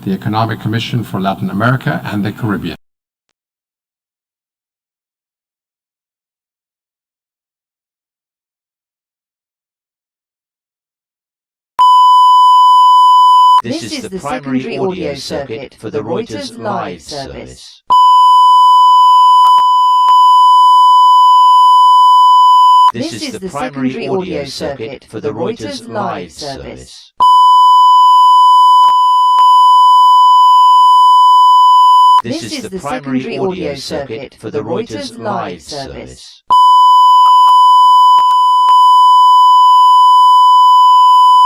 the Economic Commission for Latin America and the Caribbean. This is the primary audio circuit for the Reuters live service. This is the primary audio circuit for the Reuters live service. This is the primary audio circuit for the Reuters live service.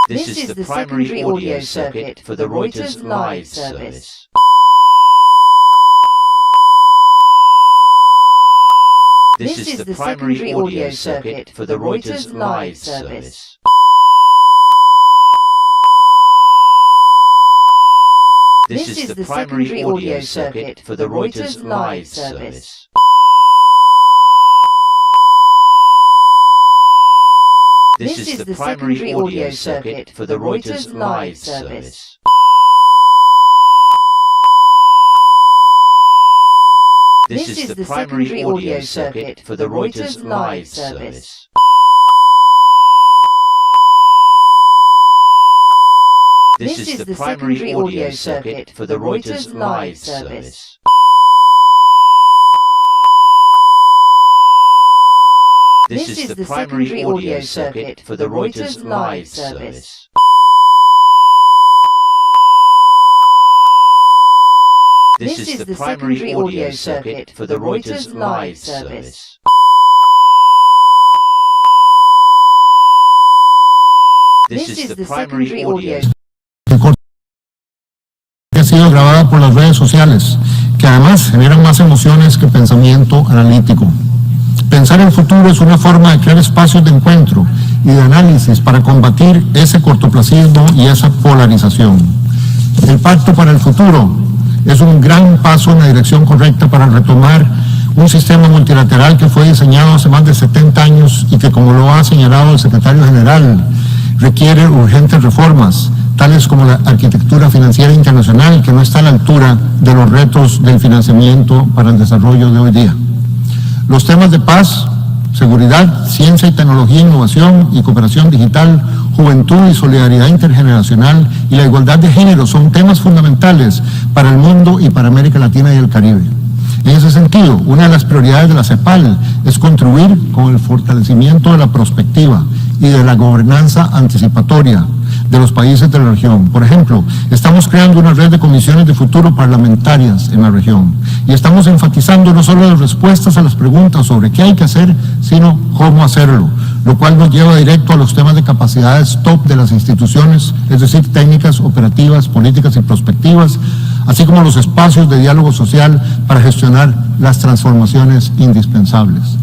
This is the primary audio circuit for the Reuters live service. This is the primary audio circuit for the Reuters live service. This is the primary audio circuit for the Reuters live service. This is the primary audio circuit for the Reuters live service. This is the primary audio circuit for the Reuters live service. This is the primary audio circuit for the Reuters live service. This is the primary audio circuit for the Reuters live service. This is the primary audio circuit for the Reuters live service. This is the primary audio. Que ha sido grabada por las redes sociales, que además generan más emociones que pensamiento analítico. Pensar el futuro es una forma de crear espacios de encuentro y de análisis para combatir ese cortoplacismo y esa polarización. El Pacto para el Futuro es un gran paso en la dirección correcta para retomar un sistema multilateral que fue diseñado hace más de 70 años y que, como lo ha señalado el secretario general, requiere urgentes reformas, tales como la arquitectura financiera internacional, que no está a la altura de los retos del financiamiento para el desarrollo de hoy día. Los temas de paz, seguridad, ciencia y tecnología, innovación y cooperación digital, juventud y solidaridad intergeneracional y la igualdad de género son temas fundamentales para el mundo y para América Latina y el Caribe. En ese sentido, una de las prioridades de la CEPAL es contribuir con el fortalecimiento de la prospectiva y de la gobernanza anticipatoria de los países de la región. Por ejemplo, estamos creando una red de comisiones de futuro parlamentarias en la región y estamos enfatizando no solo las respuestas a las preguntas sobre qué hay que hacer, sino cómo hacerlo, lo cual nos lleva directo a los temas de capacidades top de las instituciones, es decir, técnicas, operativas, políticas y prospectivas, así como los espacios de diálogo social para gestionar las transformaciones indispensables.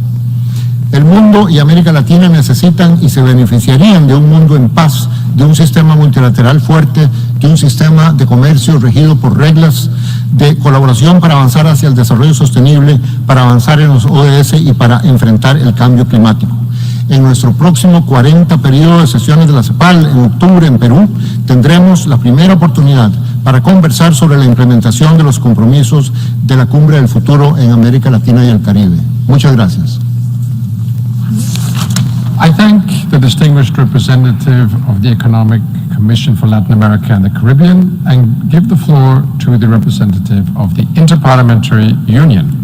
El mundo y América Latina necesitan y se beneficiarían de un mundo en paz, de un sistema multilateral fuerte, de un sistema de comercio regido por reglas de colaboración para avanzar hacia el desarrollo sostenible, para avanzar en los ODS y para enfrentar el cambio climático. En nuestro próximo 40 periodo de sesiones de la CEPAL, en octubre en Perú, tendremos la primera oportunidad para conversar sobre la implementación de los compromisos de la Cumbre del Futuro en América Latina y el Caribe. Muchas gracias. I thank the distinguished representative of the Economic Commission for Latin America and the Caribbean and give the floor to the representative of the Inter-Parliamentary Union.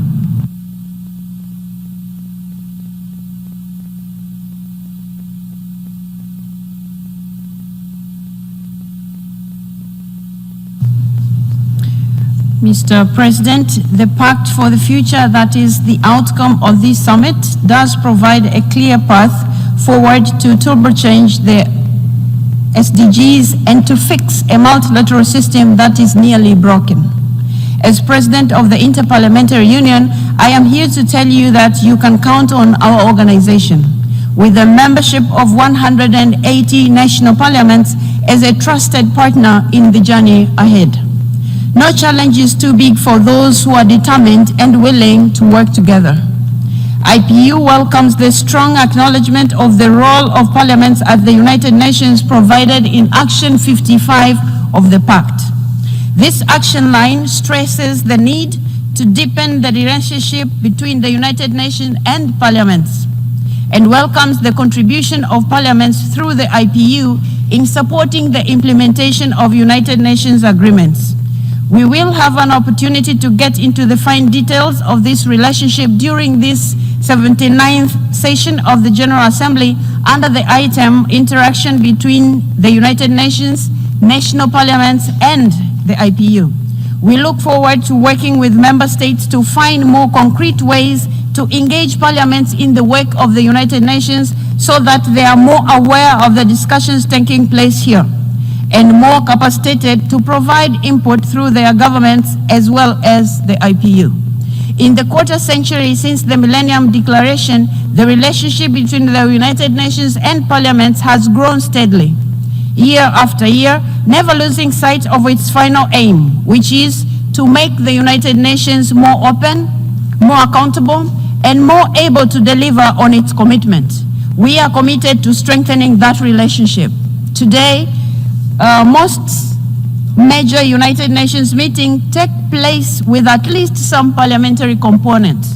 Mr. President, the Pact for the Future, that is the outcome of this summit, does provide a clear path forward to turbocharge the SDGs and to fix a multilateral system that is nearly broken. As President of the Inter-Parliamentary Union, I am here to tell you that you can count on our organization, with a membership of 180 national parliaments, as a trusted partner in the journey ahead. No challenge is too big for those who are determined and willing to work together. IPU welcomes the strong acknowledgement of the role of parliaments at the United Nations provided in Action 55 of the Pact. This action line stresses the need to deepen the relationship between the United Nations and parliaments, and welcomes the contribution of parliaments through the IPU in supporting the implementation of United Nations agreements. We will have an opportunity to get into the fine details of this relationship during this 79th session of the General Assembly under the item Interaction between the United Nations, national parliaments and the IPU. We look forward to working with member states to find more concrete ways to engage parliaments in the work of the United Nations so that they are more aware of the discussions taking place here and more capacitated to provide input through their governments as well as the IPU. In the quarter century since the Millennium Declaration, the relationship between the United Nations and parliaments has grown steadily, year after year, never losing sight of its final aim, which is to make the United Nations more open, more accountable, and more able to deliver on its commitment. We are committed to strengthening that relationship. Today, most major United Nations meetings take place with at least some parliamentary components.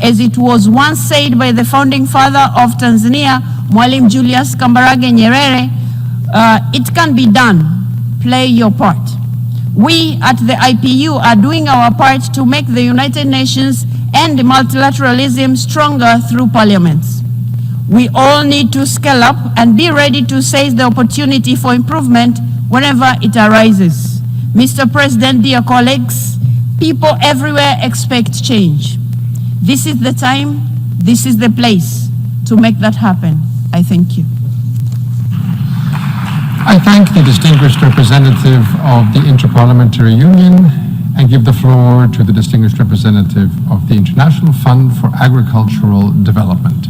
As it was once said by the founding father of Tanzania, Mwalimu Julius Kambarage Nyerere, it can be done. Play your part. We at the IPU are doing our part to make the United Nations and multilateralism stronger through parliaments. We all need to scale up and be ready to seize the opportunity for improvement whenever it arises. Mr. President, dear colleagues, people everywhere expect change. This is the time, this is the place to make that happen. I thank you. I thank the distinguished representative of the Inter-Parliamentary Union and give the floor to the distinguished representative of the International Fund for Agricultural Development.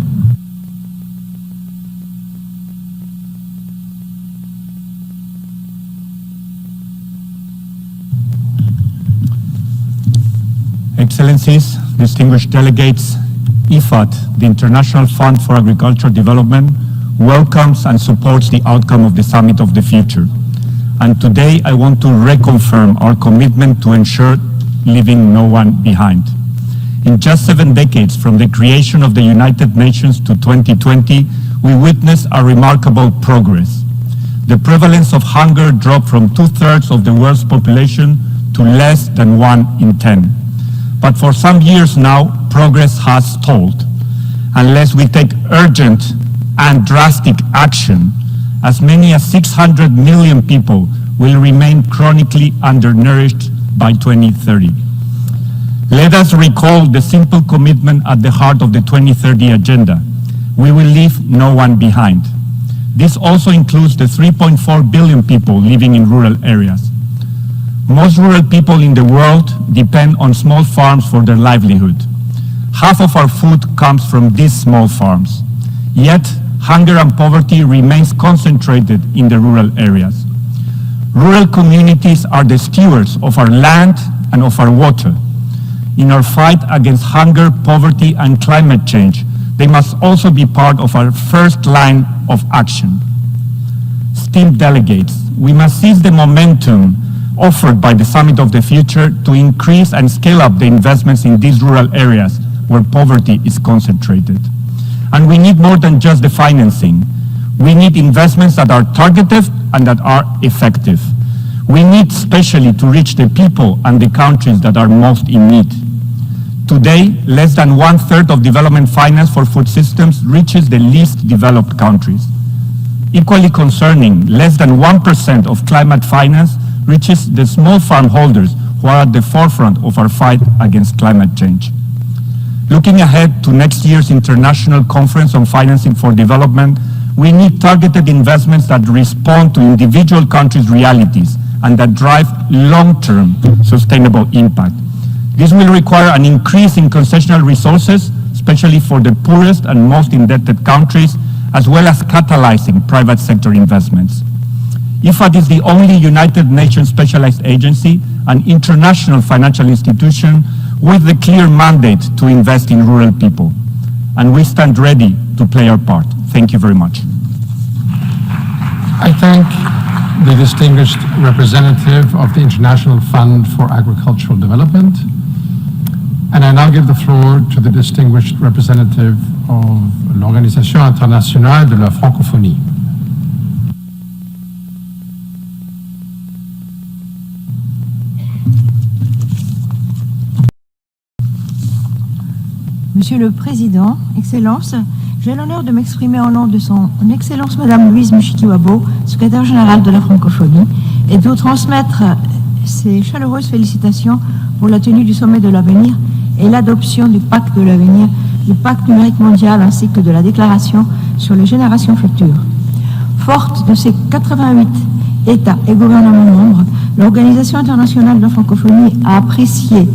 Excellencies, distinguished delegates, IFAD, the International Fund for Agricultural Development, welcomes and supports the outcome of the Summit of the Future. And today I want to reconfirm our commitment to ensure leaving no one behind. In just 7 decades from the creation of the United Nations to 2020, we witnessed a remarkable progress. The prevalence of hunger dropped from 2/3 of the world's population to less than 1 in 10. But for some years now, progress has stalled. Unless we take urgent and drastic action, as many as 600 million people will remain chronically undernourished by 2030. Let us recall the simple commitment at the heart of the 2030 agenda. We will leave no one behind. This also includes the 3.4 billion people living in rural areas. Most rural people in the world depend on small farms for their livelihood. Half of our food comes from these small farms. Yet, hunger and poverty remains concentrated in the rural areas. Rural communities are the stewards of our land and of our water. In our fight against hunger, poverty, and climate change, they must also be part of our first line of action. Esteemed delegates, we must seize the momentum offered by the Summit of the Future to increase and scale up the investments in these rural areas where poverty is concentrated. And we need more than just the financing. We need investments that are targeted and that are effective. We need especially to reach the people and the countries that are most in need. Today, less than 1/3 of development finance for food systems reaches the least developed countries. Equally concerning, less than 1% of climate finance reaches the small farm holders who are at the forefront of our fight against climate change. Looking ahead to next year's International Conference on Financing for Development, we need targeted investments that respond to individual countries' realities and that drive long-term sustainable impact. This will require an increase in concessional resources, especially for the poorest and most indebted countries, as well as catalyzing private sector investments. IFAD is the only United Nations specialized agency, an international financial institution with the clear mandate to invest in rural people. And we stand ready to play our part. Thank you very much. I thank the distinguished representative of the International Fund for Agricultural Development. And I now give the floor to the distinguished representative of l'Organisation Internationale de la Francophonie. Monsieur le Président, Excellences, j'ai l'honneur de m'exprimer au nom de son Excellence Madame Louise Mushikiwabo, secrétaire générale de la francophonie, et de vous transmettre ses chaleureuses félicitations pour la tenue du sommet de l'avenir et l'adoption du pacte de l'avenir, du pacte numérique mondial ainsi que de la déclaration sur les générations futures. Forte de ses 88 États et gouvernements membres, l'Organisation internationale de la francophonie a apprécié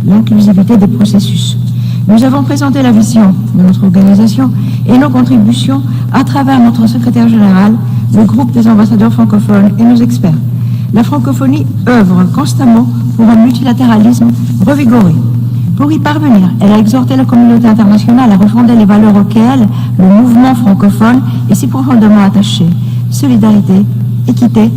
l'inclusivité des processus. Nous avons présenté la vision de notre organisation et nos contributions à travers notre secrétaire général, le groupe des ambassadeurs francophones et nos experts. La francophonie œuvre constamment pour un multilatéralisme revigoré. Pour y parvenir, elle a exhorté la communauté internationale à refonder les valeurs auxquelles le mouvement francophone est si profondément attaché. Solidarité, équité,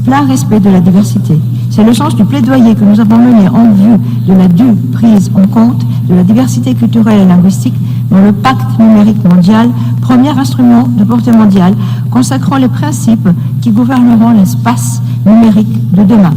plein respect de la diversité. C'est le sens du plaidoyer que nous avons mené en vue de la due prise en compte de la diversité culturelle et linguistique dans le pacte numérique mondial, premier instrument de portée mondiale consacrant les principes qui gouverneront l'espace numérique de demain.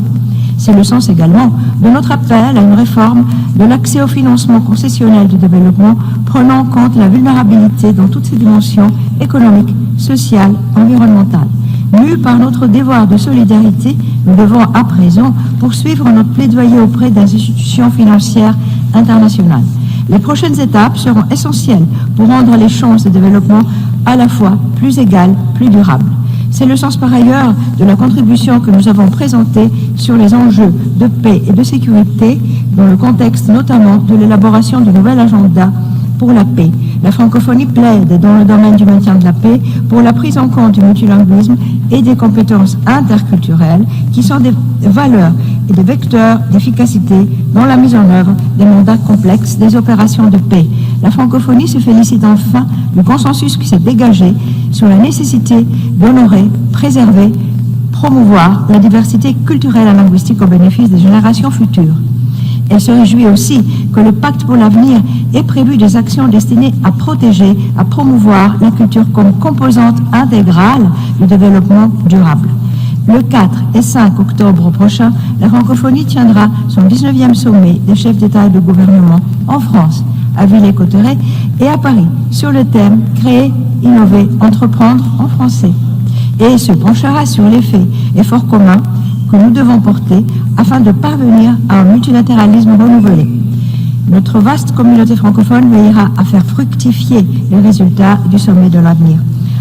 C'est le sens également de notre appel à une réforme de l'accès au financement concessionnel du développement prenant en compte la vulnérabilité dans toutes ses dimensions économiques, sociales, environnementales. Mus par notre devoir de solidarité, nous devons à présent poursuivre notre plaidoyer auprès des institutions financières internationales. Les prochaines étapes seront essentielles pour rendre les chances de développement à la fois plus égales, plus durables. C'est le sens par ailleurs de la contribution que nous avons présentée sur les enjeux de paix et de sécurité dans le contexte notamment de l'élaboration du nouvel agenda pour la paix. La francophonie plaide dans le domaine du maintien de la paix pour la prise en compte du multilinguisme et des compétences interculturelles qui sont des valeurs et des vecteurs d'efficacité dans la mise en œuvre des mandats complexes des opérations de paix. La francophonie se félicite enfin du consensus qui s'est dégagé sur la nécessité d'honorer, préserver, promouvoir la diversité culturelle et linguistique au bénéfice des générations futures. Elle se réjouit aussi que le pacte pour l'avenir ait prévu des actions destinées à protéger, à promouvoir la culture comme composante intégrale du développement durable. Le 4 et 5 octobre prochain, la francophonie tiendra son 19e sommet des chefs d'État et de gouvernement en France, à Villers-Cotterêts et à Paris, sur le thème « Créer, innover, entreprendre en français » et se penchera sur les faits et efforts communs que nous devons porter afin de parvenir à un multilatéralisme renouvelé. Notre vaste communauté francophone veillera à faire fructifier les résultats du sommet de l'avenir.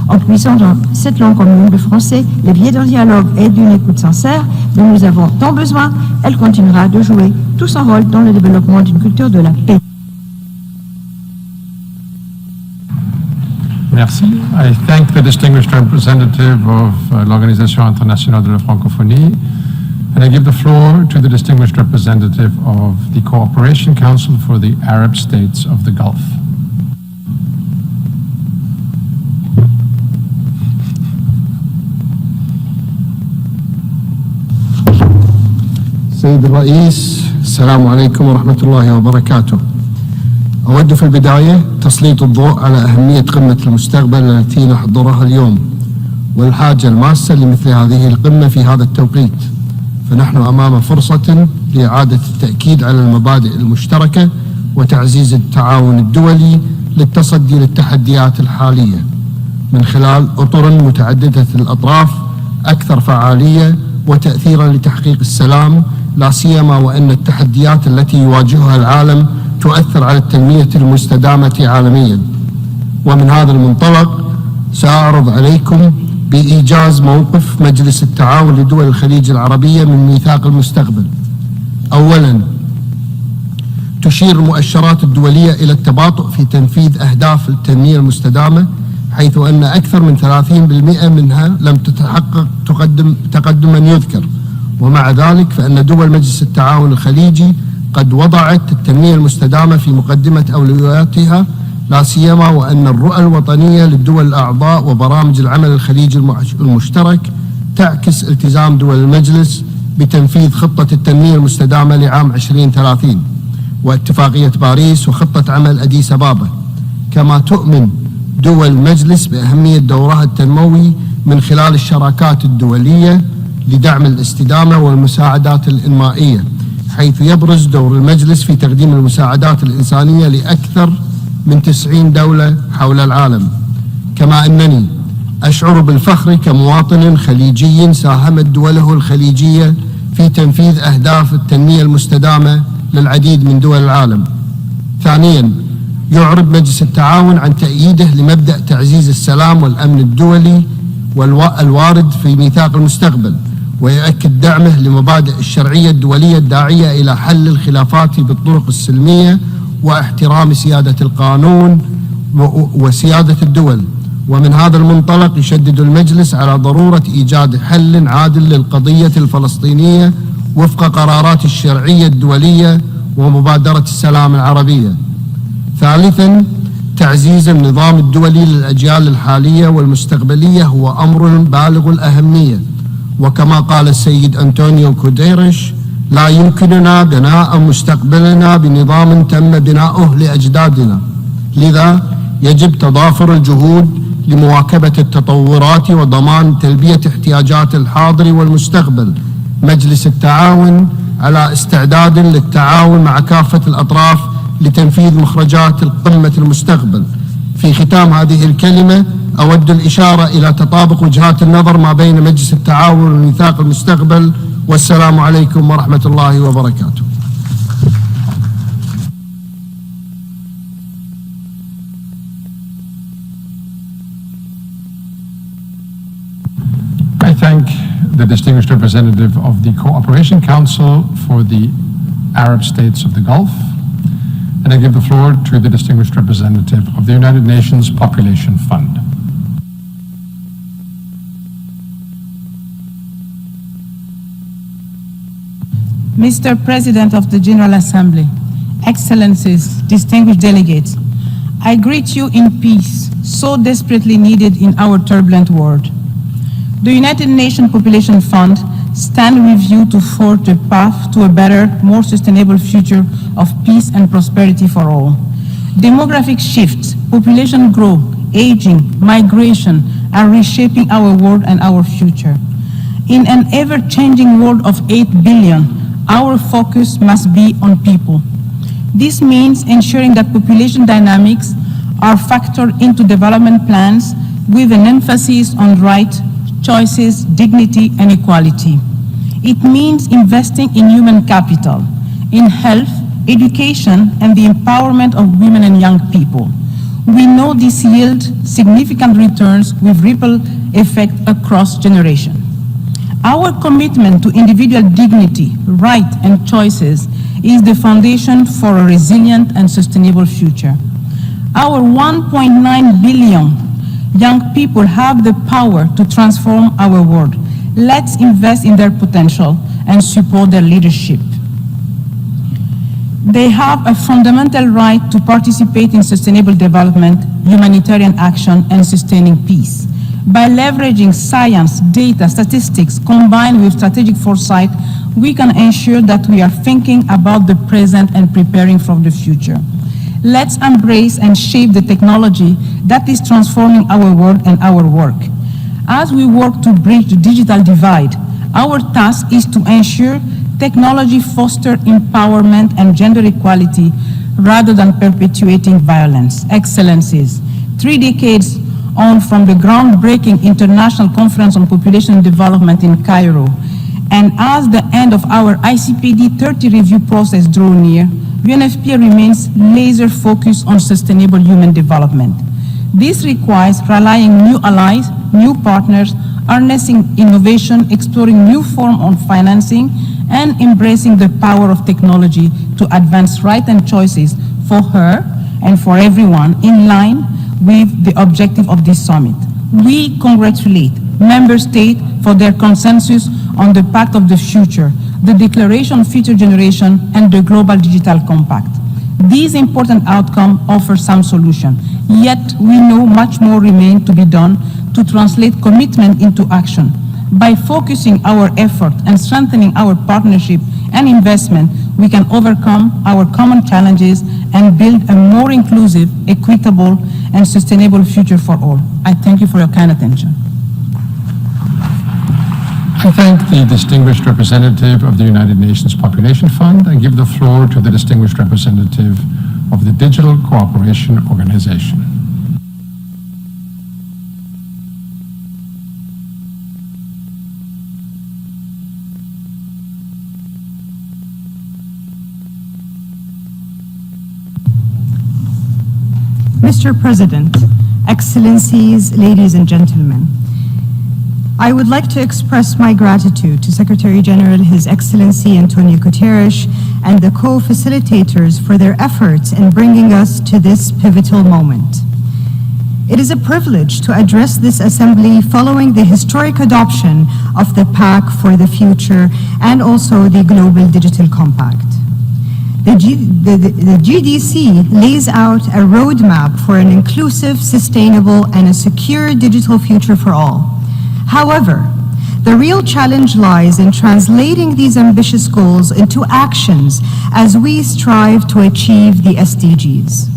En puissant dans cette langue commune, le français, les biais d'un dialogue et d'une écoute sincère dont nous avons tant besoin, elle continuera de jouer tout son rôle dans le développement d'une culture de la paix. Merci. I thank the distinguished representative of l'Organisation Internationale de la Francophonie, and I give the floor to the distinguished representative of the Cooperation Council for the Arab States of the Gulf. سيد الرئيس، السلام عليكم ورحمة الله وبركاته. أود في البداية تسليط الضوء على أهمية قمة المستقبل التي نحضرها اليوم والحاجة الماسة لمثل هذه القمة في هذا التوقيت، فنحن أمام فرصة لإعادة التأكيد على المبادئ المشتركة وتعزيز التعاون الدولي للتصدي للتحديات الحالية من خلال أطر متعددة الأطراف أكثر فعالية وتأثيرا لتحقيق السلام، لا سيما وأن التحديات التي يواجهها العالم تؤثر على التنمية المستدامة عالميا. ومن هذا المنطلق سأعرض عليكم بإيجاز موقف مجلس التعاون لدول الخليج العربية من ميثاق المستقبل. أولا، تشير المؤشرات الدولية إلى التباطؤ في تنفيذ أهداف التنمية المستدامة، حيث أن أكثر من 30% منها لم تتحقق تقدما يذكر، ومع ذلك فإن دول مجلس التعاون الخليجي قد وضعت التنمية المستدامة في مقدمة أولوياتها، لا سيما وأن الرؤى الوطنية للدول الأعضاء وبرامج العمل الخليجي المشترك تعكس التزام دول المجلس بتنفيذ خطة التنمية المستدامة لعام 2030 واتفاقية باريس وخطة عمل أديس أبابا. كما تؤمن دول المجلس بأهمية دورها التنموي من خلال الشراكات الدولية لدعم الاستدامة والمساعدات الإنمائية، حيث يبرز دور المجلس في تقديم المساعدات الإنسانية لأكثر من 90 دولة حول العالم. كما أنني أشعر بالفخر كمواطن خليجي ساهمت دوله الخليجية في تنفيذ أهداف التنمية المستدامة للعديد من دول العالم. ثانياً، يعرب مجلس التعاون عن تأييده لمبدأ تعزيز السلام والأمن الدولي والوارد في ميثاق المستقبل، ويؤكد دعمه لمبادئ الشرعية الدولية الداعية إلى حل الخلافات بالطرق السلمية واحترام سيادة القانون وسيادة الدول. ومن هذا المنطلق يشدد المجلس على ضرورة إيجاد حل عادل للقضية الفلسطينية وفق قرارات الشرعية الدولية ومبادرة السلام العربية. ثالثاً، تعزيز النظام الدولي للأجيال الحالية والمستقبلية هو أمر بالغ الأهمية، وكما قال السيد أنطونيو غوتيريش: لا يمكننا بناء مستقبلنا بنظام تم بناؤه لأجدادنا، لذا يجب تضافر الجهود لمواكبة التطورات وضمان تلبية احتياجات الحاضر والمستقبل. مجلس التعاون على استعداد للتعاون مع كافة الأطراف لتنفيذ مخرجات القمة المستقبل. في ختام هذه الكلمة أود الإشارة إلى تطابق وجهات النظر ما بين مجلس التعاون وميثاق المستقبل، والسلام عليكم ورحمة الله وبركاته. I thank the distinguished representative of the Cooperation Council for the Arab States of the Gulf, and I give the floor to the distinguished representative of the United Nations Population Fund. Mr. President of the General Assembly, Excellencies, distinguished delegates, I greet you in peace, so desperately needed in our turbulent world. The United Nations Population Fund stands with you to forge a path to a better, more sustainable future of peace and prosperity for all. Demographic shifts, population growth, aging, migration are reshaping our world and our future. In an ever-changing world of 8 billion, our focus must be on people. This means ensuring that population dynamics are factored into development plans with an emphasis on rights, choices, dignity, and equality. It means investing in human capital, in health, education, and the empowerment of women and young people. We know this yields significant returns with ripple effect across generations. Our commitment to individual dignity, rights, and choices is the foundation for a resilient and sustainable future. Our 1.9 billion young people have the power to transform our world. Let's invest in their potential and support their leadership. They have a fundamental right to participate in sustainable development, humanitarian action, and sustaining peace. By leveraging science, data, statistics, combined with strategic foresight, we can ensure that we are thinking about the present and preparing for the future. Let's embrace and shape the technology that is transforming our world and our work. As we work to bridge the digital divide, our task is to ensure technology fosters empowerment and gender equality rather than perpetuating violence. Excellencies, 3 decades on from the groundbreaking International Conference on Population Development in Cairo, and as the end of our ICPD 30 review process draws near, UNFPA remains laser-focused on sustainable human development. This requires relying new allies, new partners, harnessing innovation, exploring new forms of financing, and embracing the power of technology to advance rights and choices for her and for everyone in line with the objective of this summit. We congratulate Member States for their consensus on the Pact of the Future, the Declaration on Future Generation, and the Global Digital Compact. These important outcomes offer some solution, yet we know much more remains to be done to translate commitment into action. By focusing our effort and strengthening our partnership and investment, we can overcome our common challenges and build a more inclusive, equitable, and sustainable future for all. I thank you for your kind attention. I thank the distinguished representative of the United Nations Population Fund and give the floor to the distinguished representative of the Digital Cooperation Organization. Mr. President, Excellencies, ladies and gentlemen, I would like to express my gratitude to Secretary General His Excellency Antonio Guterres and the co-facilitators for their efforts in bringing us to this pivotal moment. It is a privilege to address this assembly following the historic adoption of the Pact for the Future and also the Global Digital Compact. The GDC lays out a roadmap for an inclusive, sustainable, and a secure digital future for all. However, the real challenge lies in translating these ambitious goals into actions as we strive to achieve the SDGs.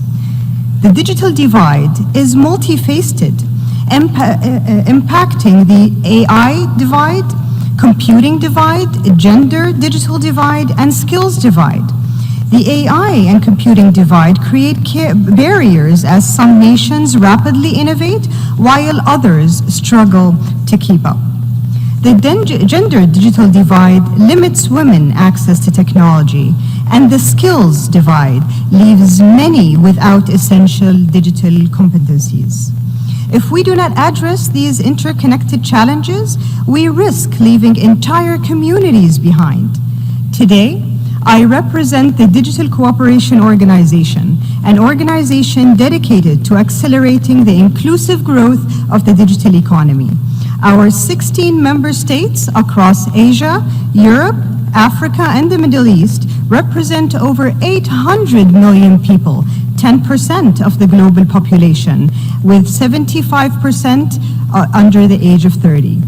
The digital divide is multifaceted, impacting the AI divide, computing divide, gender digital divide, and skills divide. The AI and computing divide create barriers as some nations rapidly innovate while others struggle to keep up. The gender digital divide limits women access to technology, and the skills divide leaves many without essential digital competencies. If we do not address these interconnected challenges, we risk leaving entire communities behind. Today, I represent the Digital Cooperation Organization, an organization dedicated to accelerating the inclusive growth of the digital economy. Our 16 member states across Asia, Europe, Africa, and the Middle East represent over 800 million people, 10% of the global population, with 75% under the age of 30.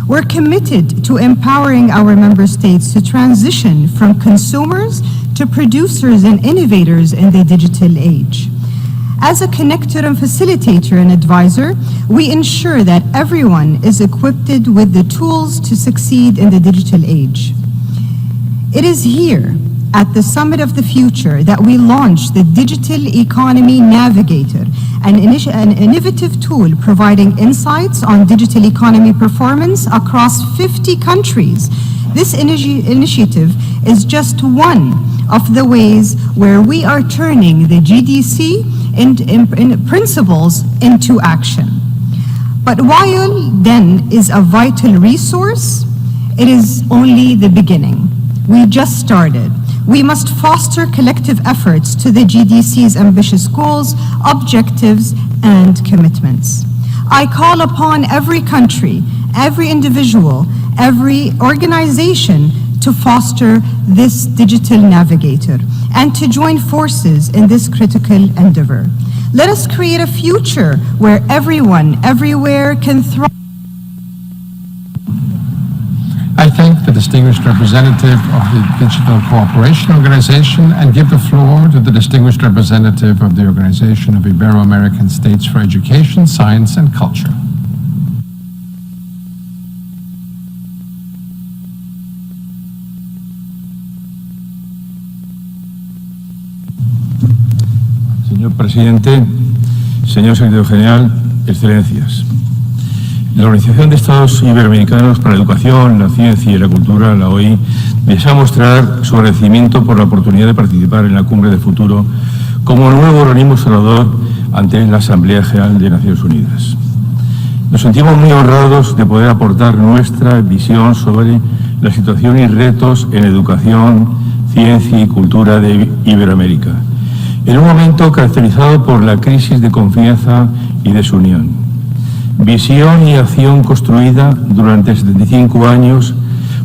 We're committed to empowering our member states to transition from consumers to producers and innovators in the digital age. As a connector and facilitator and advisor, we ensure that everyone is equipped with the tools to succeed in the digital age. It is here at the Summit of the Future that we launched the Digital Economy Navigator, an innovative tool providing insights on digital economy performance across 50 countries. This initiative is just one of the ways where we are turning the GDC in principles into action. But while then is a vital resource, it is only the beginning. We just started. We must foster collective efforts to the GDC's ambitious goals, objectives, and commitments. I call upon every country, every individual, every organization to foster this digital navigator and to join forces in this critical endeavor. Let us create a future where everyone, everywhere can thrive. I thank the distinguished representative of the Digital Cooperation Organization and give the floor to the distinguished representative of the Organization of Ibero-American States for Education, Science, and Culture. Señor Presidente, señor Secretario General, Excelencias. La Organización de Estados Iberoamericanos para la Educación, la Ciencia y la Cultura, la OI, desea mostrar su agradecimiento por la oportunidad de participar en la Cumbre del Futuro como nuevo organismo observador ante la Asamblea General de Naciones Unidas. Nos sentimos muy honrados de poder aportar nuestra visión sobre la situación y retos en educación, ciencia y cultura de Iberoamérica, en un momento caracterizado por la crisis de confianza y desunión. Visión y acción construida durante 75 años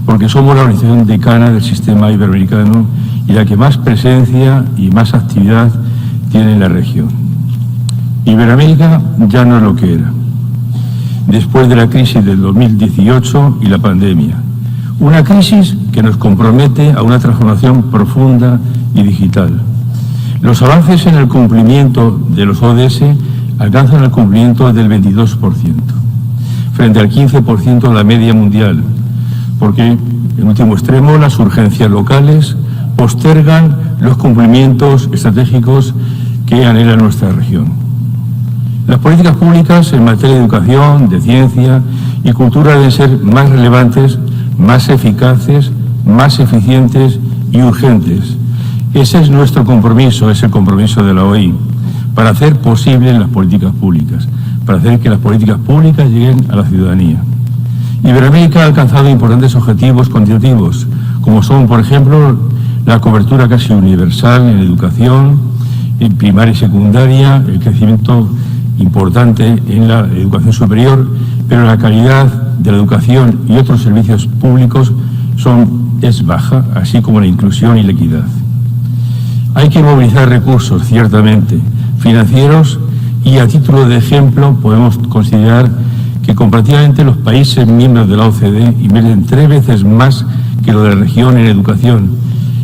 porque somos la organización decana del sistema iberoamericano y la que más presencia y más actividad tiene en la región. Iberoamérica ya no es lo que era. después de la crisis del 2018 y la pandemia. Una crisis que nos compromete a una transformación profunda y digital. Los avances en el cumplimiento de los ODS alcanzan el cumplimiento del 22%, frente al 15% de la media mundial, porque, en último extremo, las urgencias locales postergan los cumplimientos estratégicos que anhela nuestra región. Las políticas públicas en materia de educación, de ciencia y cultura deben ser más relevantes, más eficaces, más eficientes y urgentes. Ese es nuestro compromiso, es el compromiso de la OI, para hacer posible las políticas públicas, para hacer que las políticas públicas lleguen a la ciudadanía. Iberoamérica ha alcanzado importantes objetivos cuantitativos, como son, por ejemplo, la cobertura casi universal en educación, en primaria y secundaria, el crecimiento importante en la educación superior, pero la calidad de la educación y otros servicios públicos es baja, así como la inclusión y la equidad. Hay que movilizar recursos, ciertamente, financieros, y a título de ejemplo podemos considerar que comparativamente los países miembros de la OCDE invierten 3 veces más que lo de la región en educación,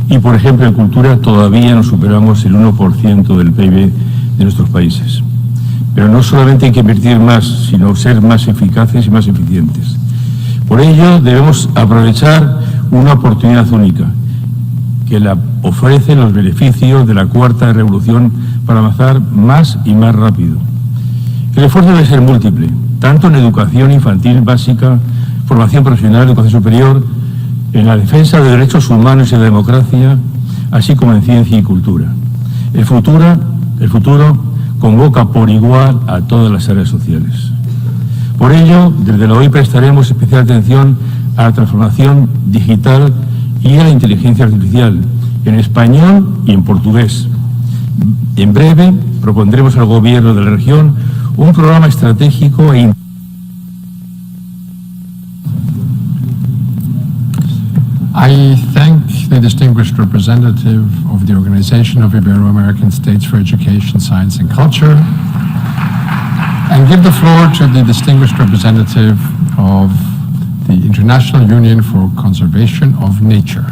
y por ejemplo en cultura todavía no superamos el 1% del PIB de nuestros países. Pero no solamente hay que invertir más, sino ser más eficaces y más eficientes. Por ello debemos aprovechar una oportunidad única, que la ofrecen los beneficios de la cuarta revolución para avanzar más y más rápido. El esfuerzo debe ser múltiple, tanto en educación infantil básica, formación profesional, educación superior, en la defensa de derechos humanos y la democracia, así como en ciencia y cultura. El futuro convoca por igual a todas las áreas sociales. Por ello, desde la OI prestaremos especial atención a la transformación digital y a la inteligencia artificial, en español y en portugués. En breve propondremos al Gobierno de la región un programa estratégico I thank the distinguished representative of the Organization of Ibero-American States for Education, Science and Culture, and give the floor to the distinguished representative of the International Union for Conservation of Nature.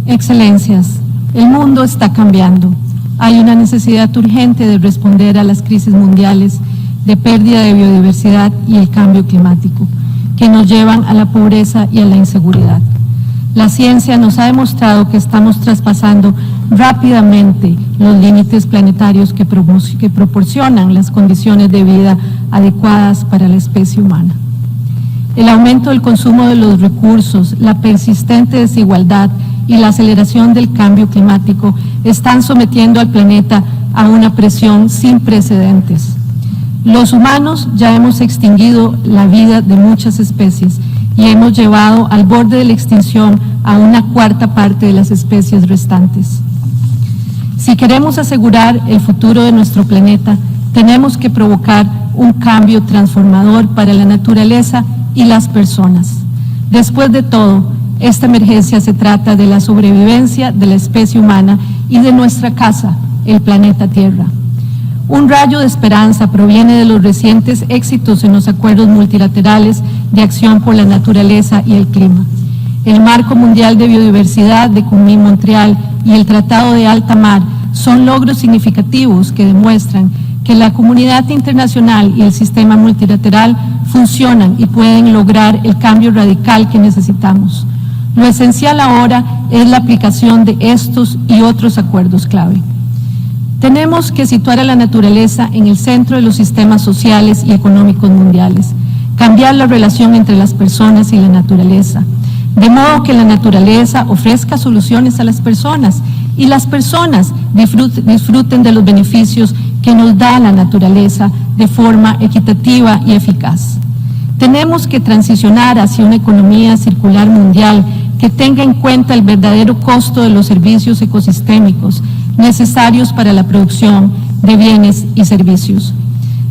Excelencias, el mundo está cambiando. Hay una necesidad urgente de responder a las crisis mundiales de pérdida de biodiversidad y el cambio climático, que nos llevan a la pobreza y a la inseguridad. La ciencia nos ha demostrado que estamos traspasando rápidamente los límites planetarios que proporcionan las condiciones de vida adecuadas para la especie humana. El aumento del consumo de los recursos, la persistente desigualdad y la aceleración del cambio climático están sometiendo al planeta a una presión sin precedentes. Los humanos ya hemos extinguido la vida de muchas especies y hemos llevado al borde de la extinción a una cuarta parte de las especies restantes. Si queremos asegurar el futuro de nuestro planeta, tenemos que provocar un cambio transformador para la naturaleza y las personas. Después de todo, esta emergencia se trata de la sobrevivencia de la especie humana y de nuestra casa, el planeta Tierra. Un rayo de esperanza proviene de los recientes éxitos en los acuerdos multilaterales de acción por la naturaleza y el clima. El Marco Mundial de Biodiversidad de Kunming-Montreal y el Tratado de Alta Mar son logros significativos que demuestran que la comunidad internacional y el sistema multilateral funcionan y pueden lograr el cambio radical que necesitamos. Lo esencial ahora es la aplicación de estos y otros acuerdos clave. Tenemos que situar a la naturaleza en el centro de los sistemas sociales y económicos mundiales, cambiar la relación entre las personas y la naturaleza, de modo que la naturaleza ofrezca soluciones a las personas y las personas disfruten de los beneficios que nos da la naturaleza de forma equitativa y eficaz. Tenemos que transicionar hacia una economía circular mundial que tenga en cuenta el verdadero costo de los servicios ecosistémicos necesarios para la producción de bienes y servicios.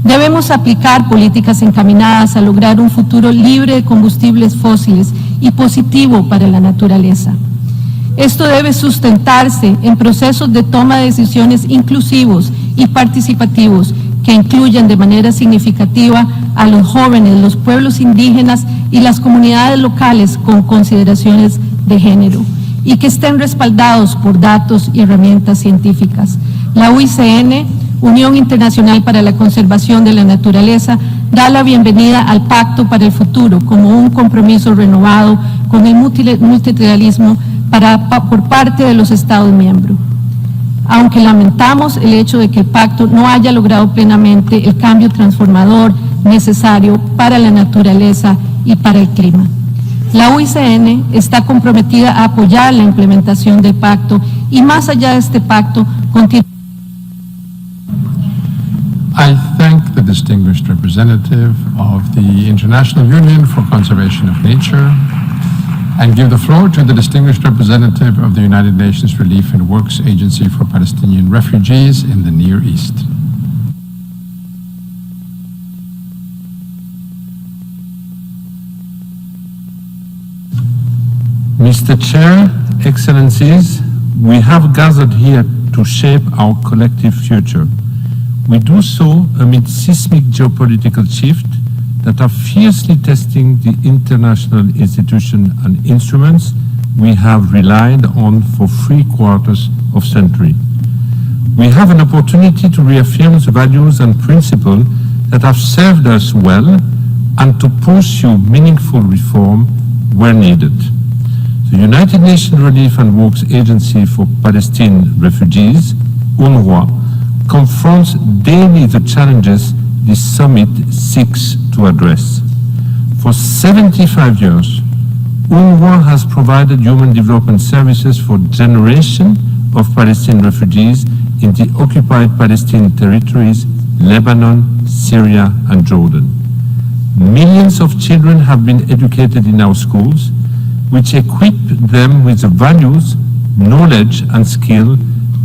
Debemos aplicar políticas encaminadas a lograr un futuro libre de combustibles fósiles y positivo para la naturaleza. Esto debe sustentarse en procesos de toma de decisiones inclusivos y participativos que incluyan de manera significativa a los jóvenes, los pueblos indígenas y las comunidades locales con consideraciones de género, y que estén respaldados por datos y herramientas científicas. La UICN, Unión Internacional para la Conservación de la Naturaleza, da la bienvenida al Pacto para el Futuro como un compromiso renovado con el multilateralismo por parte de los Estados miembros. Aunque lamentamos el hecho de que el pacto no haya logrado plenamente el cambio transformador necesario para la naturaleza y para el clima. La UICN está comprometida a apoyar la implementación del pacto y más allá de este pacto, I thank the distinguished representative of the International Union for Conservation of Nature and give the floor to the distinguished representative of the United Nations Relief and Works Agency for Palestinian Refugees in the Near East. Mr. Chair, Excellencies, we have gathered here to shape our collective future. We do so amid seismic geopolitical shifts that are fiercely testing the international institutions and instruments we have relied on for 3/4 of a century. We have an opportunity to reaffirm the values and principles that have served us well and to pursue meaningful reform where needed. The United Nations Relief and Works Agency for Palestinian Refugees, UNRWA, confronts daily the challenges this summit seeks to address. For 75 years, UNRWA has provided human development services for generations of Palestinian refugees in the occupied Palestinian territories, Lebanon, Syria, and Jordan. Millions of children have been educated in our schools, which equip them with the values, knowledge, and skill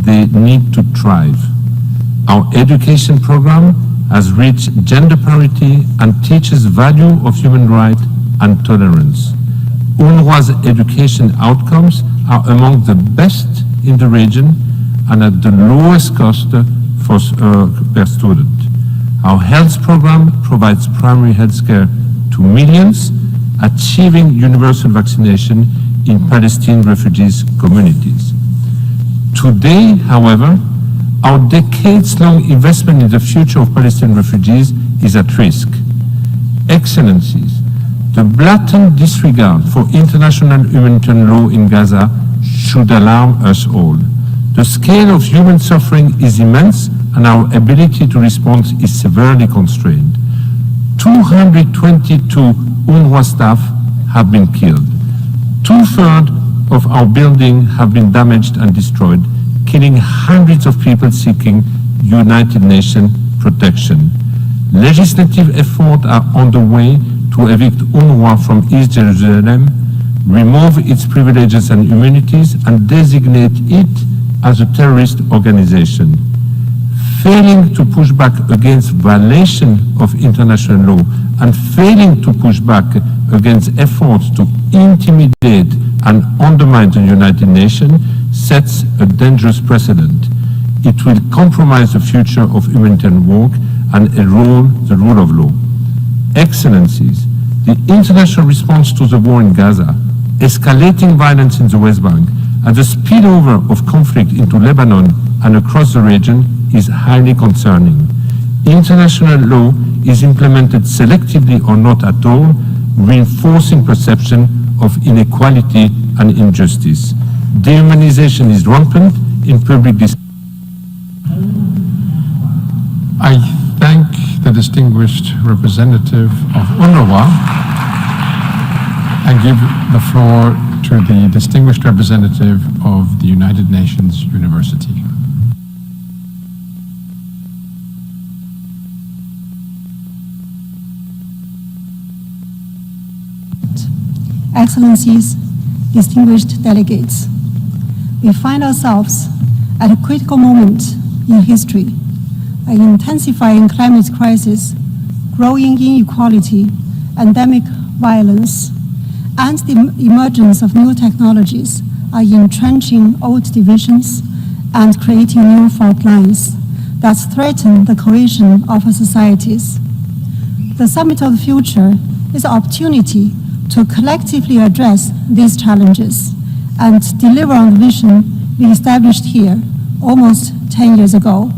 they need to thrive. Our education program has reached gender parity and teaches value of human rights and tolerance. UNRWA's education outcomes are among the best in the region and at the lowest cost per student. Our health program provides primary health care to millions, achieving universal vaccination in Palestinian refugees communities. Today, however, our decades-long investment in the future of Palestinian refugees is at risk. Excellencies, the blatant disregard for international humanitarian law in Gaza should alarm us all. The scale of human suffering is immense and our ability to respond is severely constrained. 222 UNRWA staff have been killed. 2/3 of our buildings have been damaged and destroyed, killing hundreds of people seeking United Nations protection. Legislative efforts are on the way to evict UNRWA from East Jerusalem, remove its privileges and immunities, and designate it as a terrorist organization. Failing to push back against violation of international law and failing to push back against efforts to intimidate and undermine the United Nations sets a dangerous precedent. It will compromise the future of humanitarian work and erode the rule of law. Excellencies, the international response to the war in Gaza, escalating violence in the West Bank, and the spillover of conflict into Lebanon and across the region is highly concerning. International law is implemented selectively or not at all, reinforcing perception of inequality and injustice. Dehumanization is rampant in public discourse. I thank the distinguished representative of UNRWA and give the floor to the distinguished representative of the United Nations University. Excellencies, distinguished delegates, we find ourselves at a critical moment in history, an intensifying climate crisis, growing inequality, endemic violence, and the emergence of new technologies are entrenching old divisions and creating new fault lines that threaten the cohesion of our societies. The Summit of the Future is an opportunity to collectively address these challenges and deliver on the vision we established here almost 10 years ago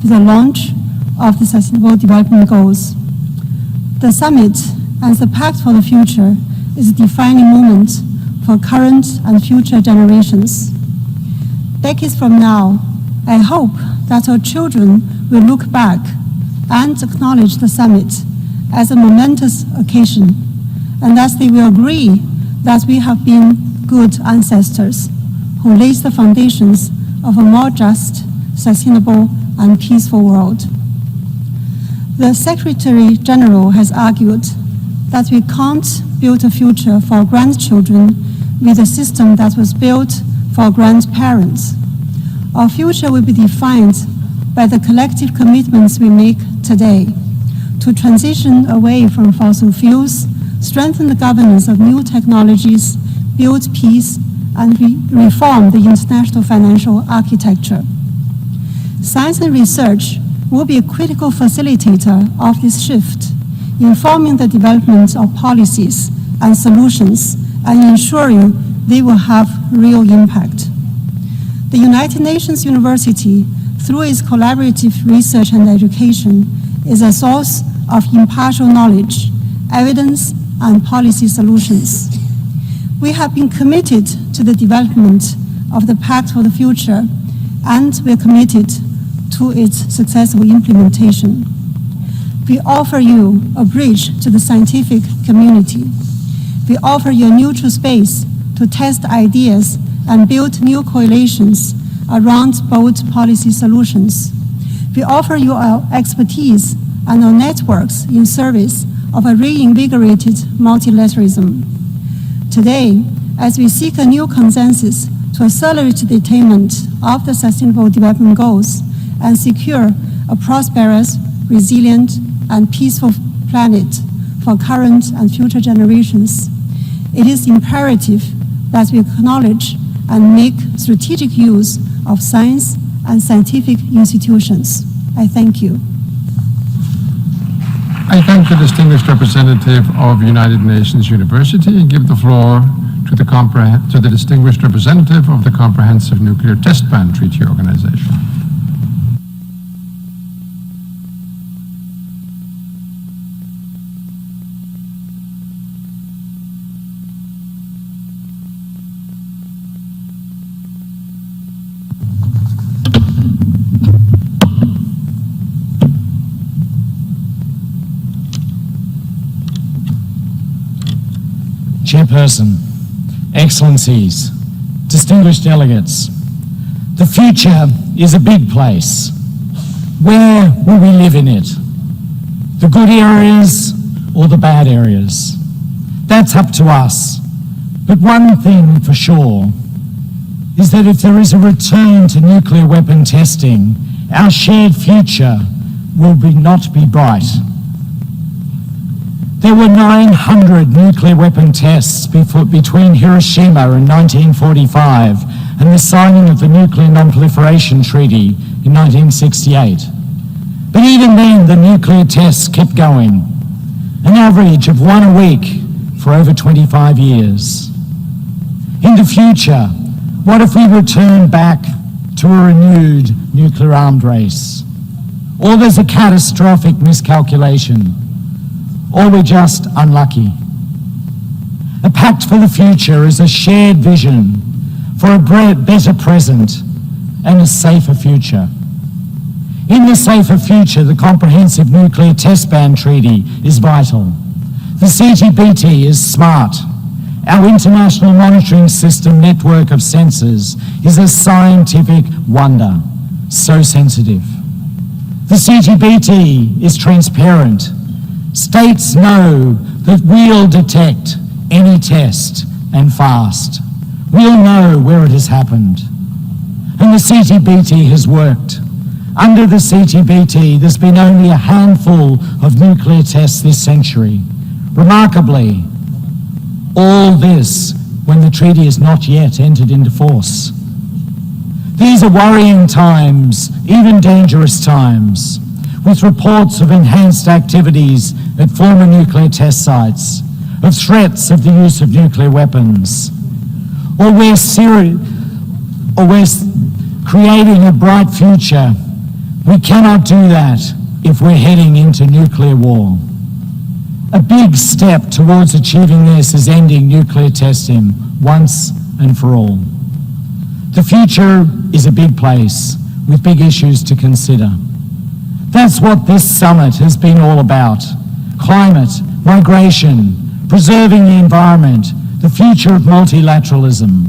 with the launch of the Sustainable Development Goals. The Summit and the Pact for the Future is a defining moment for current and future generations. Decades from now, I hope that our children will look back and acknowledge the summit as a momentous occasion, and that they will agree that we have been good ancestors who laid the foundations of a more just, sustainable, and peaceful world. The Secretary General has argued that we can't build a future for our grandchildren with a system that was built for our grandparents. Our future will be defined by the collective commitments we make today to transition away from fossil fuels, strengthen the governance of new technologies, build peace, and reform the international financial architecture. Science and research will be a critical facilitator of this shift, informing the development of policies and solutions and ensuring they will have real impact. The United Nations University, through its collaborative research and education, is a source of impartial knowledge, evidence, and policy solutions. We have been committed to the development of the Pact for the Future, and we are committed to its successful implementation. We offer you a bridge to the scientific community. We offer you a neutral space to test ideas and build new coalitions around bold policy solutions. We offer you our expertise and our networks in service of a reinvigorated multilateralism. Today, as we seek a new consensus to accelerate the attainment of the Sustainable Development Goals and secure a prosperous, resilient, and peaceful planet for current and future generations, it is imperative that we acknowledge and make strategic use of science and scientific institutions. I thank you. I thank the distinguished representative of United Nations University and give the floor to the distinguished representative of the Comprehensive Nuclear Test Ban Treaty Organization. Chairperson, Excellencies, distinguished delegates, the future is a big place. Where will we live in it? The good areas or the bad areas? That's up to us. But one thing for sure is that if there is a return to nuclear weapon testing, our shared future will not be bright. There were 900 nuclear weapon tests between Hiroshima in 1945 and the signing of the Nuclear Non-Proliferation Treaty in 1968. But even then, the nuclear tests kept going, an average of one a week for over 25 years. In the future, what if we return back to a renewed nuclear armed race? Or there's a catastrophic miscalculation? Or we're just unlucky? A pact for the future is a shared vision for a better present and a safer future. In the safer future, the Comprehensive Nuclear Test Ban Treaty is vital. The CTBT is smart. Our international monitoring system network of sensors is a scientific wonder, so sensitive. The CTBT is transparent. States know that we'll detect any test and fast. We'll know where it has happened. And the CTBT has worked. Under the CTBT, there's been only a handful of nuclear tests this century. Remarkably, all this when the treaty has not yet entered into force. These are worrying times, even dangerous times, with reports of enhanced activities at former nuclear test sites, of threats of the use of nuclear weapons. Or we're creating a bright future. We cannot do that if we're heading into nuclear war. A big step towards achieving this is ending nuclear testing once and for all. The future is a big place with big issues to consider. That's what this summit has been all about. Climate, migration, preserving the environment, the future of multilateralism.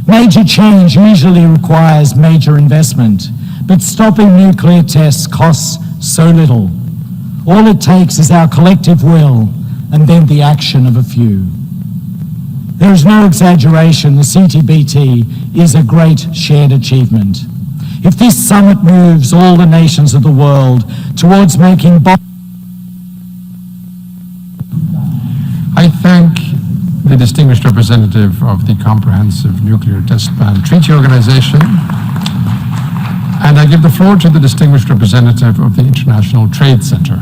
Major change usually requires major investment, but stopping nuclear tests costs so little. All it takes is our collective will and then the action of a few. There is no exaggeration, the CTBT is a great shared achievement. If this summit moves all the nations of the world towards making I thank the distinguished representative of the Comprehensive Nuclear Test Ban Treaty Organization, and I give the floor to the distinguished representative of the International Trade Center.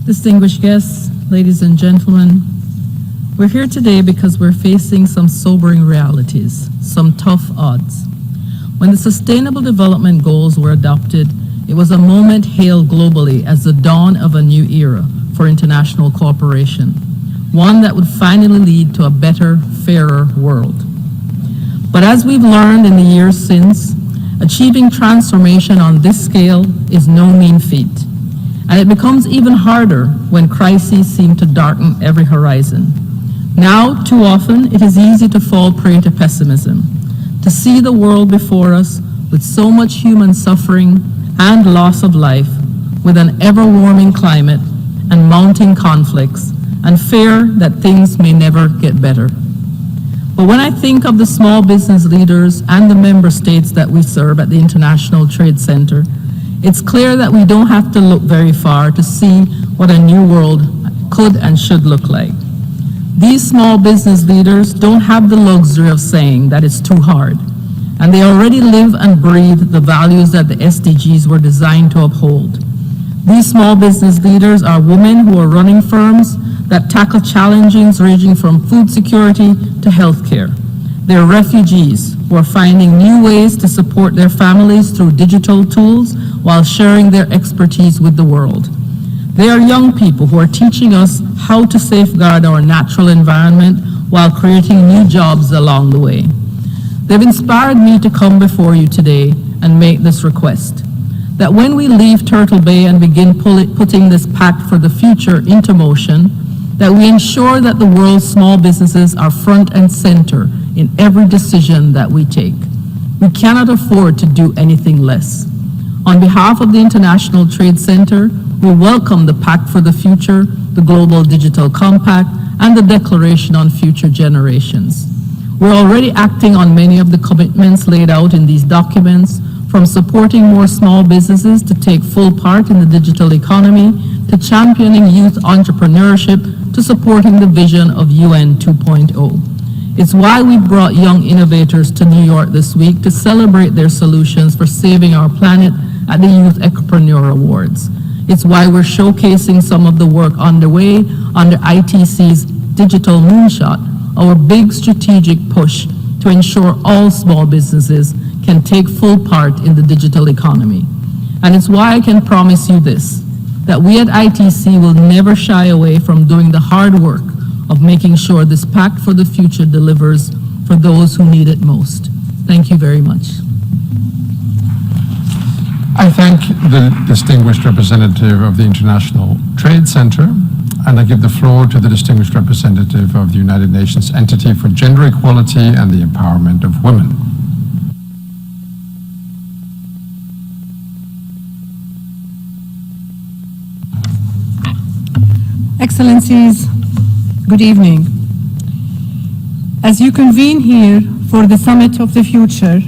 Distinguished guests, ladies and gentlemen, we're here today because we're facing some sobering realities, some tough odds. When the Sustainable Development Goals were adopted, it was a moment hailed globally as the dawn of a new era for international cooperation, one that would finally lead to a better, fairer world. But as we've learned in the years since, achieving transformation on this scale is no mean feat. And it becomes even harder when crises seem to darken every horizon. Now, too often, it is easy to fall prey to pessimism, to see the world before us with so much human suffering and loss of life, with an ever-warming climate and mounting conflicts, and fear that things may never get better. But when I think of the small business leaders and the member states that we serve at the International Trade Center, it's clear that we don't have to look very far to see what a new world could and should look like. These small business leaders don't have the luxury of saying that it's too hard, and they already live and breathe the values that the SDGs were designed to uphold. These small business leaders are women who are running firms that tackle challenges ranging from food security to healthcare. They're refugees who are finding new ways to support their families through digital tools while sharing their expertise with the world. They are young people who are teaching us how to safeguard our natural environment while creating new jobs along the way. They've inspired me to come before you today and make this request, that when we leave Turtle Bay and begin putting this pact for the future into motion, that we ensure that the world's small businesses are front and center in every decision that we take. We cannot afford to do anything less. On behalf of the International Trade Center, we welcome the Pact for the Future, the Global Digital Compact, and the Declaration on Future Generations. We're already acting on many of the commitments laid out in these documents, from supporting more small businesses to take full part in the digital economy, to championing youth entrepreneurship, to supporting the vision of UN 2.0. It's why we brought young innovators to New York this week to celebrate their solutions for saving our planet at the Youth Ecopreneur Awards. It's why we're showcasing some of the work underway under ITC's Digital Moonshot, our big strategic push to ensure all small businesses can take full part in the digital economy. And it's why I can promise you this, that we at ITC will never shy away from doing the hard work of making sure this Pact for the Future delivers for those who need it most. Thank you very much. I thank the distinguished representative of the International Trade Center, and I give the floor to the distinguished representative of the United Nations Entity for Gender Equality and the Empowerment of Women. Excellencies, good evening. As you convene here for the Summit of the Future,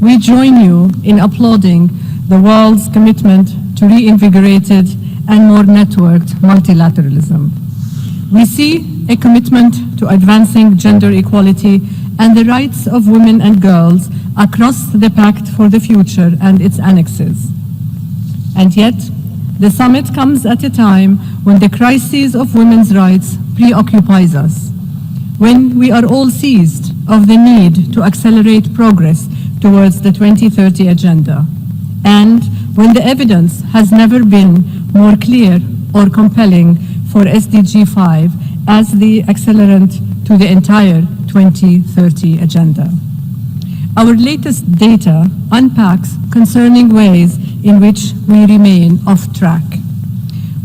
we join you in applauding the world's commitment to reinvigorated and more networked multilateralism. We see a commitment to advancing gender equality and the rights of women and girls across the Pact for the Future and its annexes. And yet, the summit comes at a time when the crisis of women's rights preoccupies us, when we are all seized of the need to accelerate progress towards the 2030 agenda, and when the evidence has never been more clear or compelling for SDG 5 as the accelerant to the entire 2030 agenda. Our latest data unpacks concerning ways in which we remain off track.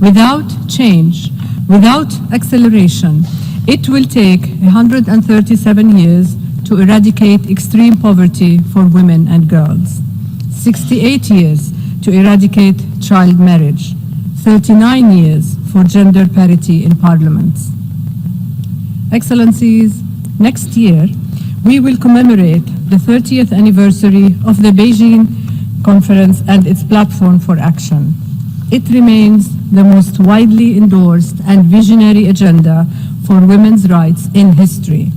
Without change, without acceleration, it will take 137 years to eradicate extreme poverty for women and girls, 68 years to eradicate child marriage, 39 years for gender parity in parliaments. Excellencies, next year we will commemorate the 30th anniversary of the Beijing Conference and its platform for action. It remains the most widely endorsed and visionary agenda for women's rights in history.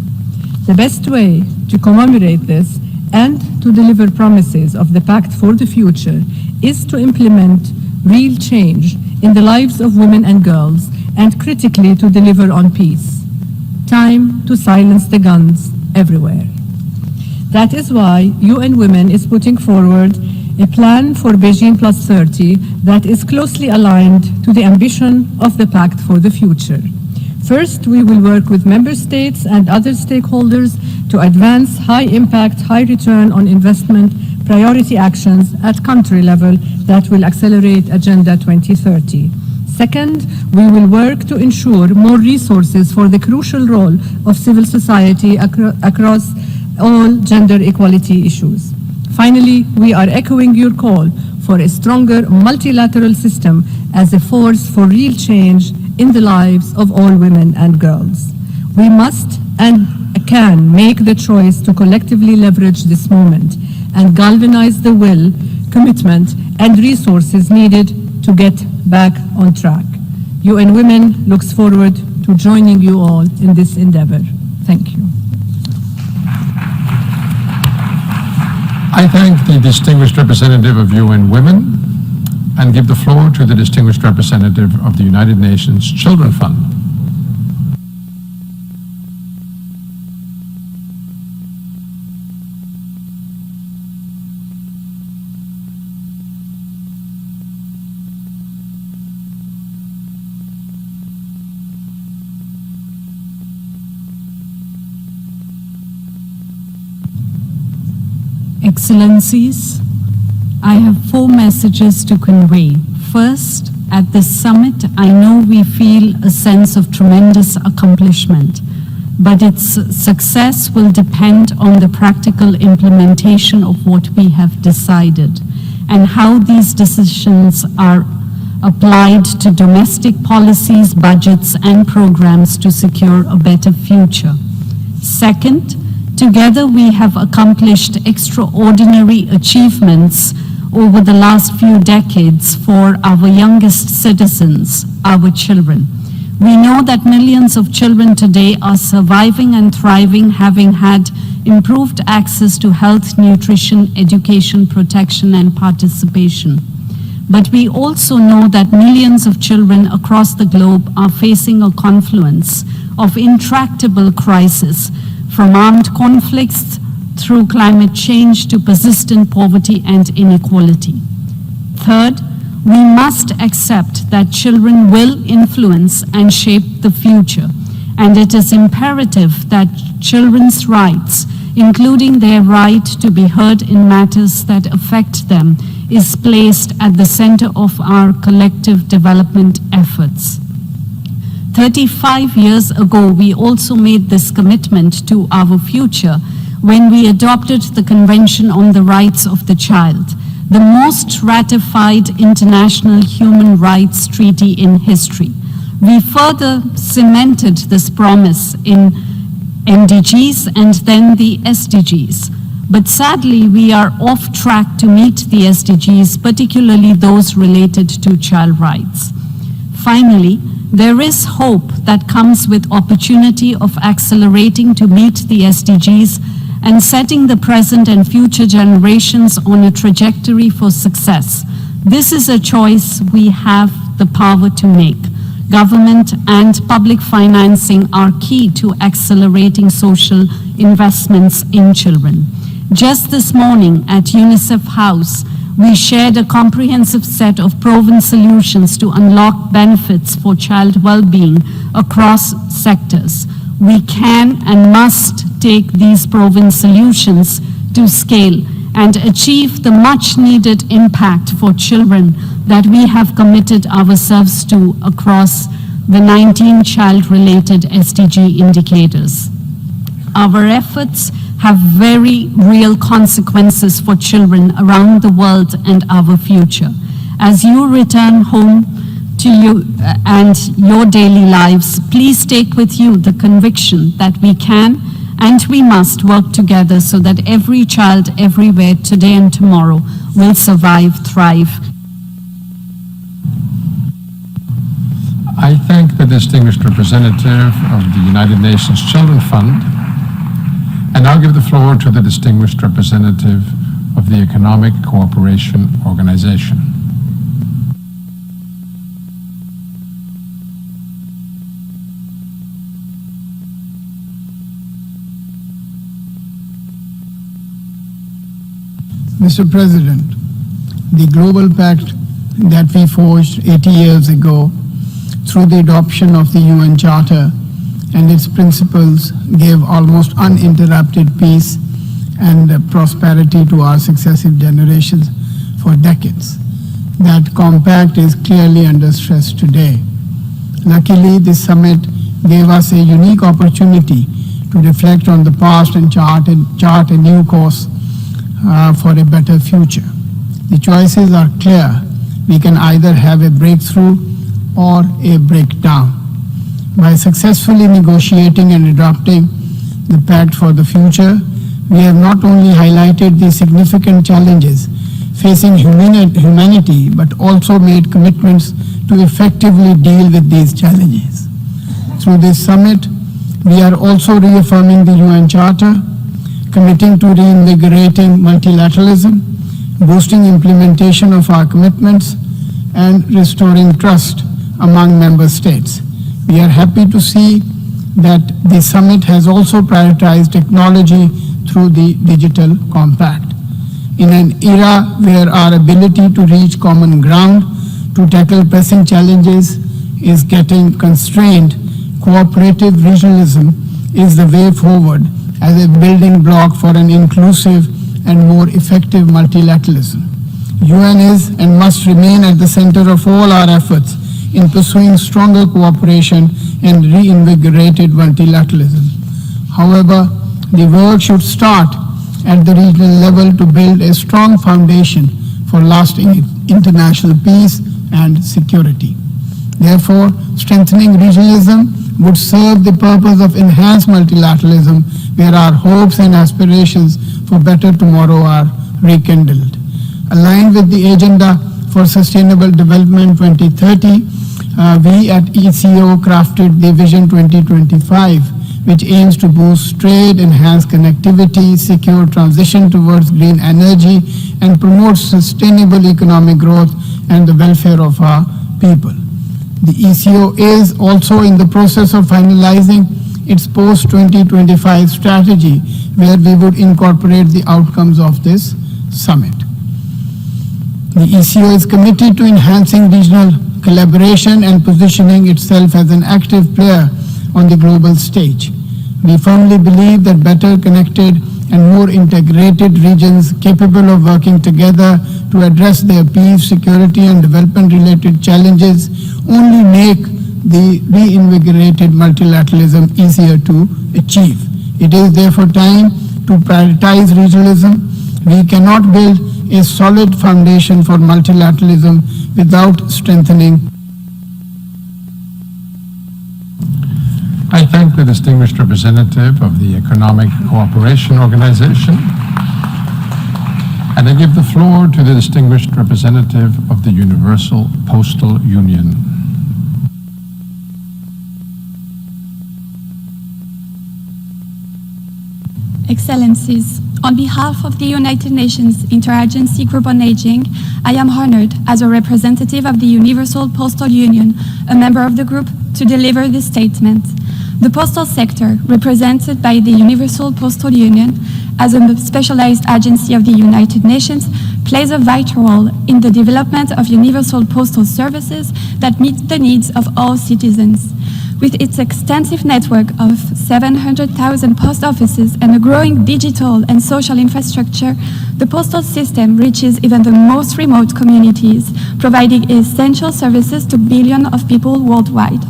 The best way to commemorate this and to deliver promises of the Pact for the Future is to implement real change in the lives of women and girls and critically to deliver on peace. Time to silence the guns everywhere. That is why UN Women is putting forward a plan for Beijing Plus 30 that is closely aligned to the ambition of the Pact for the Future. First, we will work with member states and other stakeholders to advance high-impact, high-return on investment priority actions at country level that will accelerate Agenda 2030. Second, we will work to ensure more resources for the crucial role of civil society across all gender equality issues. Finally, we are echoing your call for a stronger multilateral system as a force for real change in the lives of all women and girls. We must and can make the choice to collectively leverage this moment and galvanize the will, commitment, and resources needed to get back on track. UN Women looks forward to joining you all in this endeavor. Thank you. I thank the distinguished representative of UN Women and give the floor to the distinguished representative of the United Nations Children Fund. Excellencies, I have 4 messages to convey. First, at this summit, I know we feel a sense of tremendous accomplishment, but its success will depend on the practical implementation of what we have decided and how these decisions are applied to domestic policies, budgets, and programs to secure a better future. Second, together we have accomplished extraordinary achievements over the last few decades for our youngest citizens, our children. We know that millions of children today are surviving and thriving, having had improved access to health, nutrition, education, protection, and participation. But we also know that millions of children across the globe are facing a confluence of intractable crises, from armed conflicts through climate change to persistent poverty and inequality. Third, we must accept that children will influence and shape the future, and it is imperative that children's rights, including their right to be heard in matters that affect them, is placed at the center of our collective development efforts. 35 years ago, we also made this commitment to our future when we adopted the Convention on the Rights of the Child, the most ratified international human rights treaty in history. We further cemented this promise in MDGs and then the SDGs. But sadly, we are off track to meet the SDGs, particularly those related to child rights. Finally, there is hope that comes with opportunity of accelerating to meet the SDGs and setting the present and future generations on a trajectory for success. This is a choice we have the power to make. Government and public financing are key to accelerating social investments in children. Just this morning at UNICEF House, we shared a comprehensive set of proven solutions to unlock benefits for child well-being across sectors. We can and must take these proven solutions to scale and achieve the much-needed impact for children that we have committed ourselves to across the 19 child-related SDG indicators. Our efforts have very real consequences for children around the world and our future. As you return home to you and your daily lives, please take with you the conviction that we can and we must work together so that every child everywhere today and tomorrow will survive, thrive. I thank the distinguished representative of the United Nations Children Fund, and now give the floor to the distinguished representative of the Economic Cooperation Organization. Mr. President, the Global Pact that we forged 80 years ago through the adoption of the UN Charter and its principles gave almost uninterrupted peace and prosperity to our successive generations for decades. That compact is clearly under stress today. Luckily, this summit gave us a unique opportunity to reflect on the past and chart a new course for a better future. The choices are clear. We can either have a breakthrough or a breakdown. By successfully negotiating and adopting the Pact for the Future, we have not only highlighted the significant challenges facing humanity, but also made commitments to effectively deal with these challenges. Through this summit, we are also reaffirming the UN Charter, committing to reinvigorating multilateralism, boosting implementation of our commitments, and restoring trust among member states. We are happy to see that the summit has also prioritized technology through the Digital Compact. In an era where our ability to reach common ground to tackle pressing challenges is getting constrained, cooperative regionalism is the way forward as a building block for an inclusive and more effective multilateralism. UN is and must remain at the center of all our efforts in pursuing stronger cooperation and reinvigorated multilateralism. However, the work should start at the regional level to build a strong foundation for lasting international peace and security. Therefore, strengthening regionalism would serve the purpose of enhanced multilateralism, where our hopes and aspirations for better tomorrow are rekindled. Aligned with the Agenda for Sustainable Development 2030, we at ECO crafted the Vision 2025, which aims to boost trade, enhance connectivity, secure transition towards green energy, and promote sustainable economic growth and the welfare of our people. The ECO is also in the process of finalizing its post-2025 strategy, where we would incorporate the outcomes of this summit. The ECO is committed to enhancing regional collaboration and positioning itself as an active player on the global stage. We firmly believe that better connected and more integrated regions capable of working together to address their peace, security, and development-related challenges only make the reinvigorated multilateralism easier to achieve. It is therefore time to prioritize regionalism. We cannot build a solid foundation for multilateralism without strengthening. I thank the distinguished representative of the Economic Cooperation Organization. And I give the floor to the distinguished representative of the Universal Postal Union. Excellencies, on behalf of the United Nations Interagency Group on Aging, I am honored as a representative of the Universal Postal Union, a member of the group, to deliver this statement. The postal sector, represented by the Universal Postal Union as a specialized agency of the United Nations, plays a vital role in the development of universal postal services that meet the needs of all citizens. With its extensive network of 700,000 post offices and a growing digital and social infrastructure, the postal system reaches even the most remote communities, providing essential services to billions of people worldwide.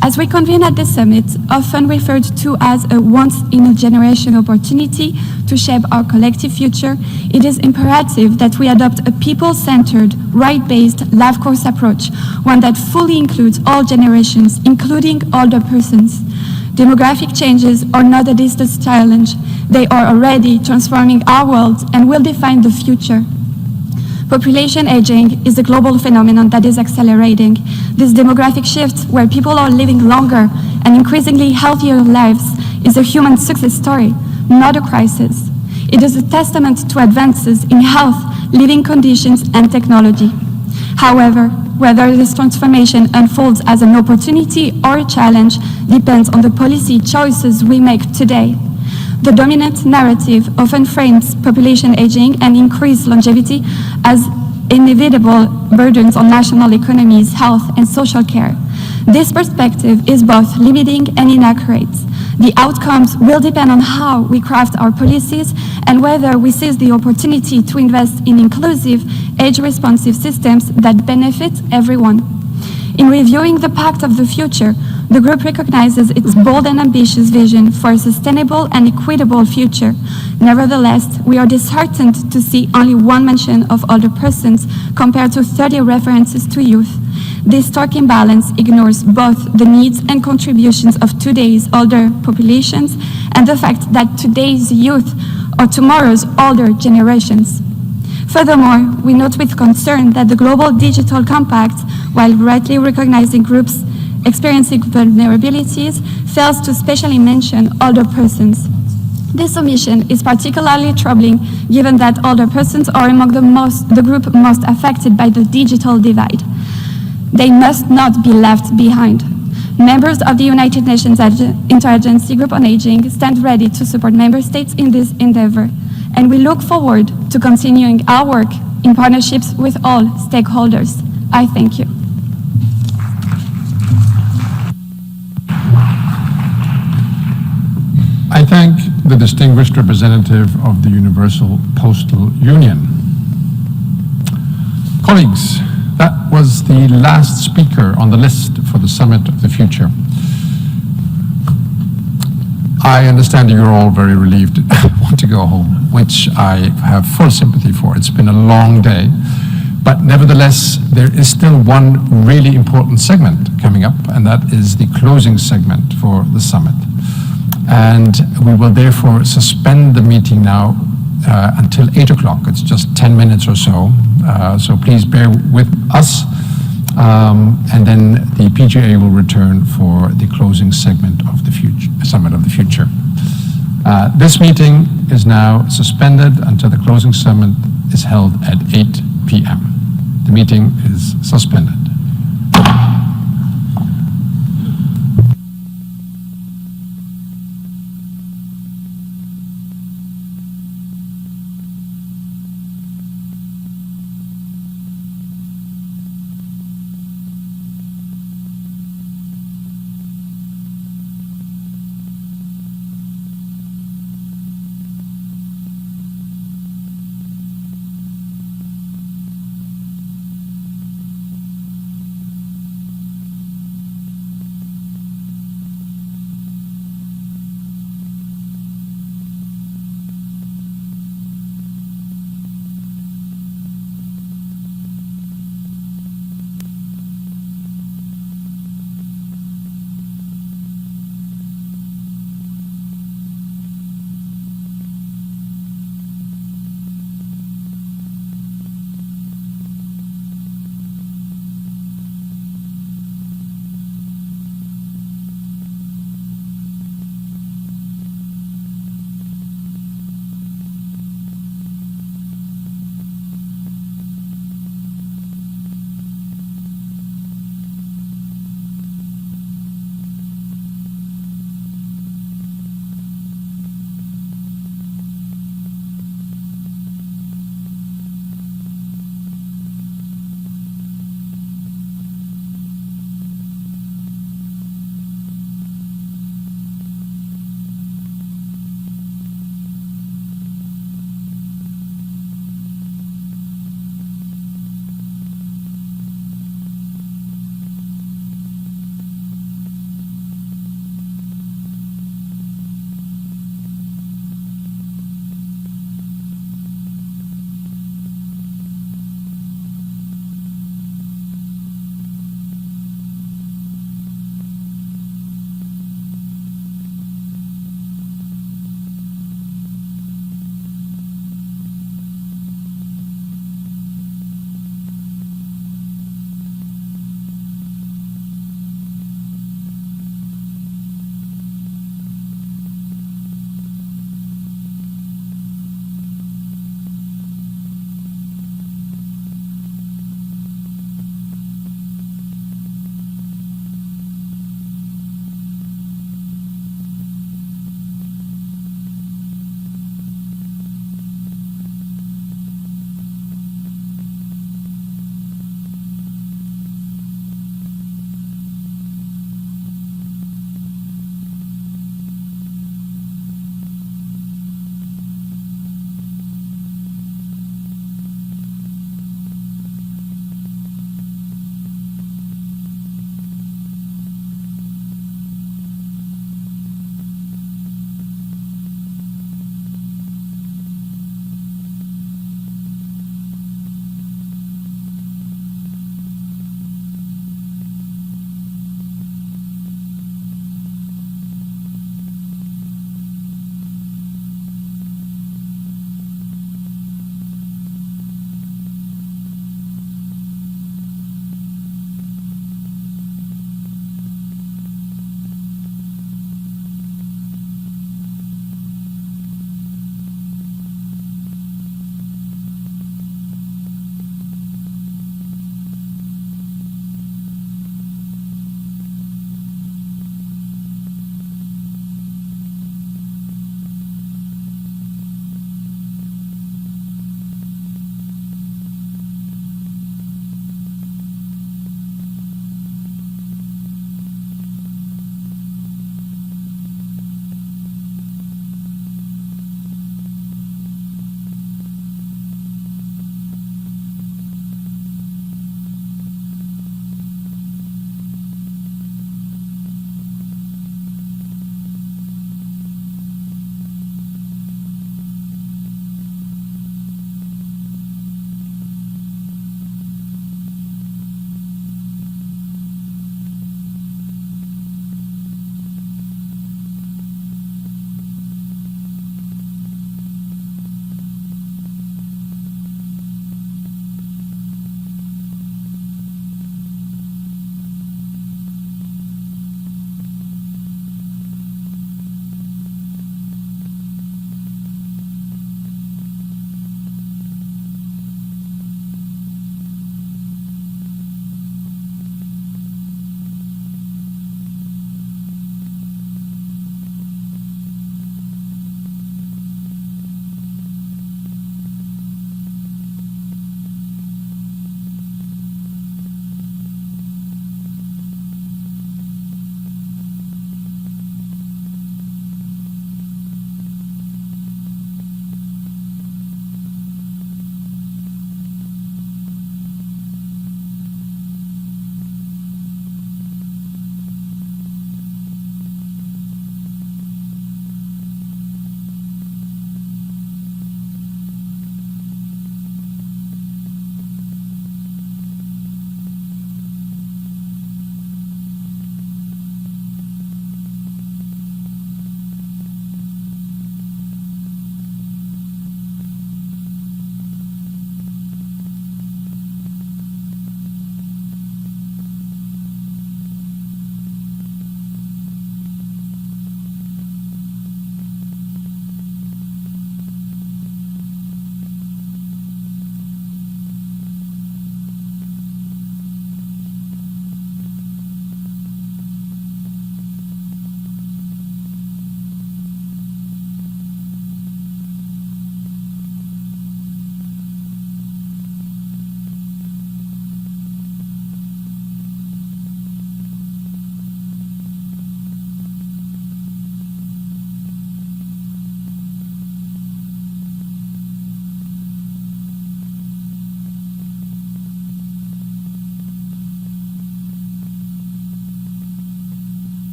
As we convene at the summit, often referred to as a once-in-a-generation opportunity to shape our collective future, it is imperative that we adopt a people-centered, right-based, life course approach, one that fully includes all generations, including older persons. Demographic changes are not a distant challenge. They are already transforming our world and will define the future. Population aging is a global phenomenon that is accelerating. This demographic shift, where people are living longer and increasingly healthier lives, is a human success story, not a crisis. It is a testament to advances in health, living conditions, and technology. However, whether this transformation unfolds as an opportunity or a challenge depends on the policy choices we make today. The dominant narrative often frames population aging and increased longevity as inevitable burdens on national economies, health, and social care. This perspective is both limiting and inaccurate. The outcomes will depend on how we craft our policies and whether we seize the opportunity to invest in inclusive, age-responsive systems that benefit everyone. In reviewing the Pact of the Future, the group recognizes its bold and ambitious vision for a sustainable and equitable future. Nevertheless, we are disheartened to see only one mention of older persons compared to 30 references to youth. This stark imbalance ignores both the needs and contributions of today's older populations and the fact that today's youth are tomorrow's older generations. Furthermore, we note with concern that the Global Digital Compact, while rightly recognizing groups experiencing vulnerabilities, fails to specially mention older persons. This omission is particularly troubling given that older persons are among the group most affected by the digital divide. They must not be left behind. Members of the United Nations Interagency Group on Aging stand ready to support member states in this endeavor, and we look forward to continuing our work in partnerships with all stakeholders. I thank you. I thank the distinguished representative of the Universal Postal Union. Colleagues, that was the last speaker on the list for the Summit of the Future. I understand that you're all very relieved to want to go home, which I have full sympathy for. It's been a long day, but nevertheless, there is still one really important segment coming up, and that is the closing segment for the summit. And we will therefore suspend the meeting now until 8 o'clock. It's just 10 minutes or so. So please bear with us. And then the PGA will return for the closing segment of the Summit of the Future. This meeting is now suspended until the closing summit is held at 8 p.m. The meeting is suspended.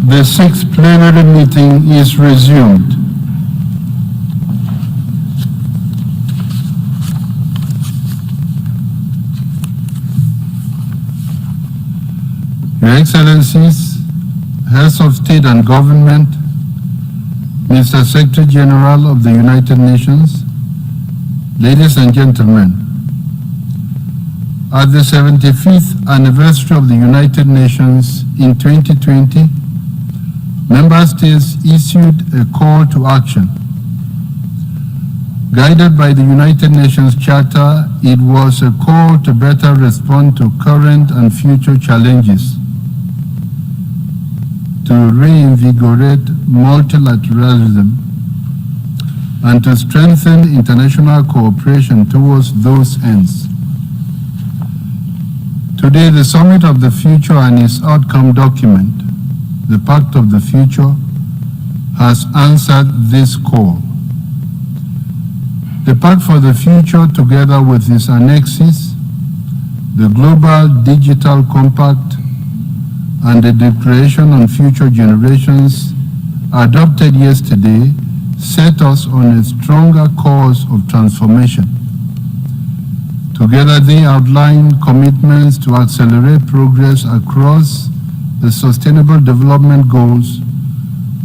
The sixth plenary meeting is resumed. Your Excellencies, Heads of State and Government, Mr. Secretary General of the United Nations, ladies and gentlemen, at the 75th anniversary of the United Nations in 2020, Member States issued a call to action. Guided by the United Nations Charter, it was a call to better respond to current and future challenges, to reinvigorate multilateralism, and to strengthen international cooperation towards those ends. Today, the Summit of the Future and its outcome document, the Pact of the Future, has answered this call. The Pact for the Future, together with its annexes, the Global Digital Compact, and the Declaration on Future Generations, adopted yesterday, set us on a stronger course of transformation. Together, they outline commitments to accelerate progress across the Sustainable Development Goals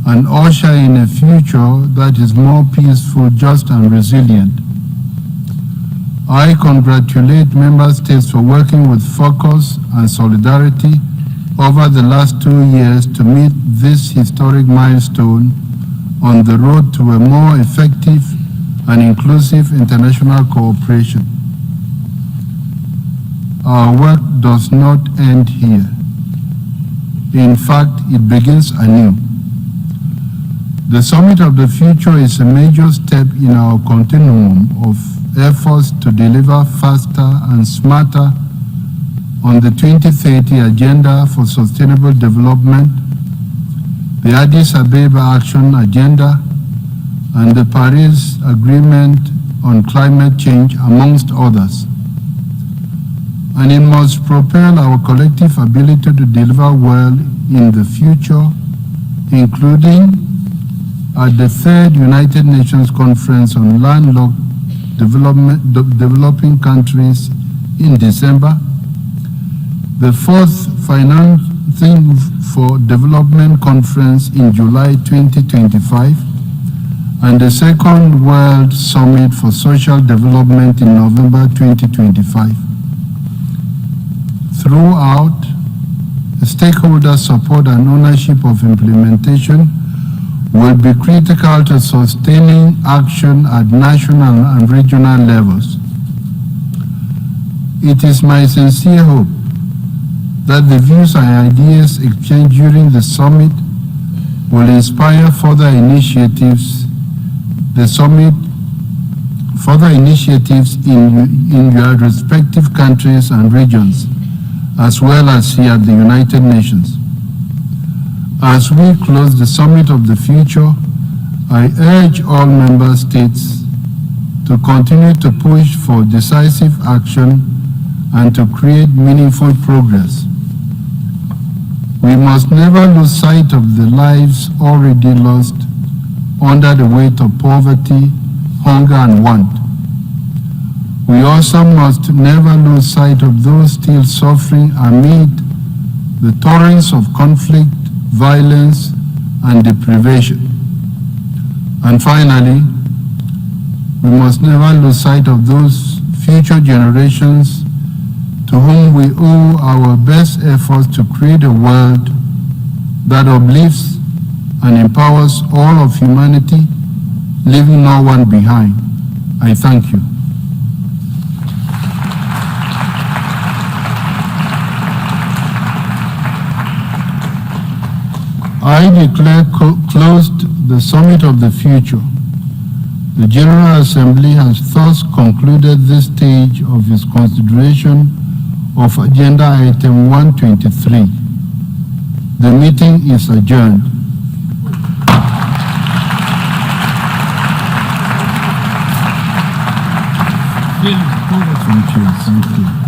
and usher in a future that is more peaceful, just, and resilient. I congratulate Member States for working with focus and solidarity over the last 2 years to meet this historic milestone on the road to a more effective and inclusive international cooperation. Our work does not end here. In fact, it begins anew. The Summit of the Future is a major step in our continuum of efforts to deliver faster and smarter on the 2030 Agenda for Sustainable Development, the Addis Ababa Action Agenda, and the Paris Agreement on Climate Change, amongst others. And it must propel our collective ability to deliver well in the future, including at the third United Nations Conference on Landlocked Developing Countries in December, the fourth Financing for Development Conference in July 2025, and the second World Summit for Social Development in November 2025. Throughout, stakeholder support and ownership of implementation will be critical to sustaining action at national and regional levels. It is my sincere hope that the views and ideas exchanged during the summit will inspire further initiatives in your respective countries and regions, as well as here at the United Nations. As we close the Summit of the Future, I urge all member states to continue to push for decisive action and to create meaningful progress. We must never lose sight of the lives already lost under the weight of poverty, hunger, and want. We also must never lose sight of those still suffering amid the torrents of conflict, violence, and deprivation. And finally, we must never lose sight of those future generations to whom we owe our best efforts to create a world that uplifts and empowers all of humanity, leaving no one behind. I thank you. I declare closed the Summit of the Future. The General Assembly has thus concluded this stage of its consideration of Agenda Item 123. The meeting is adjourned. Thank you.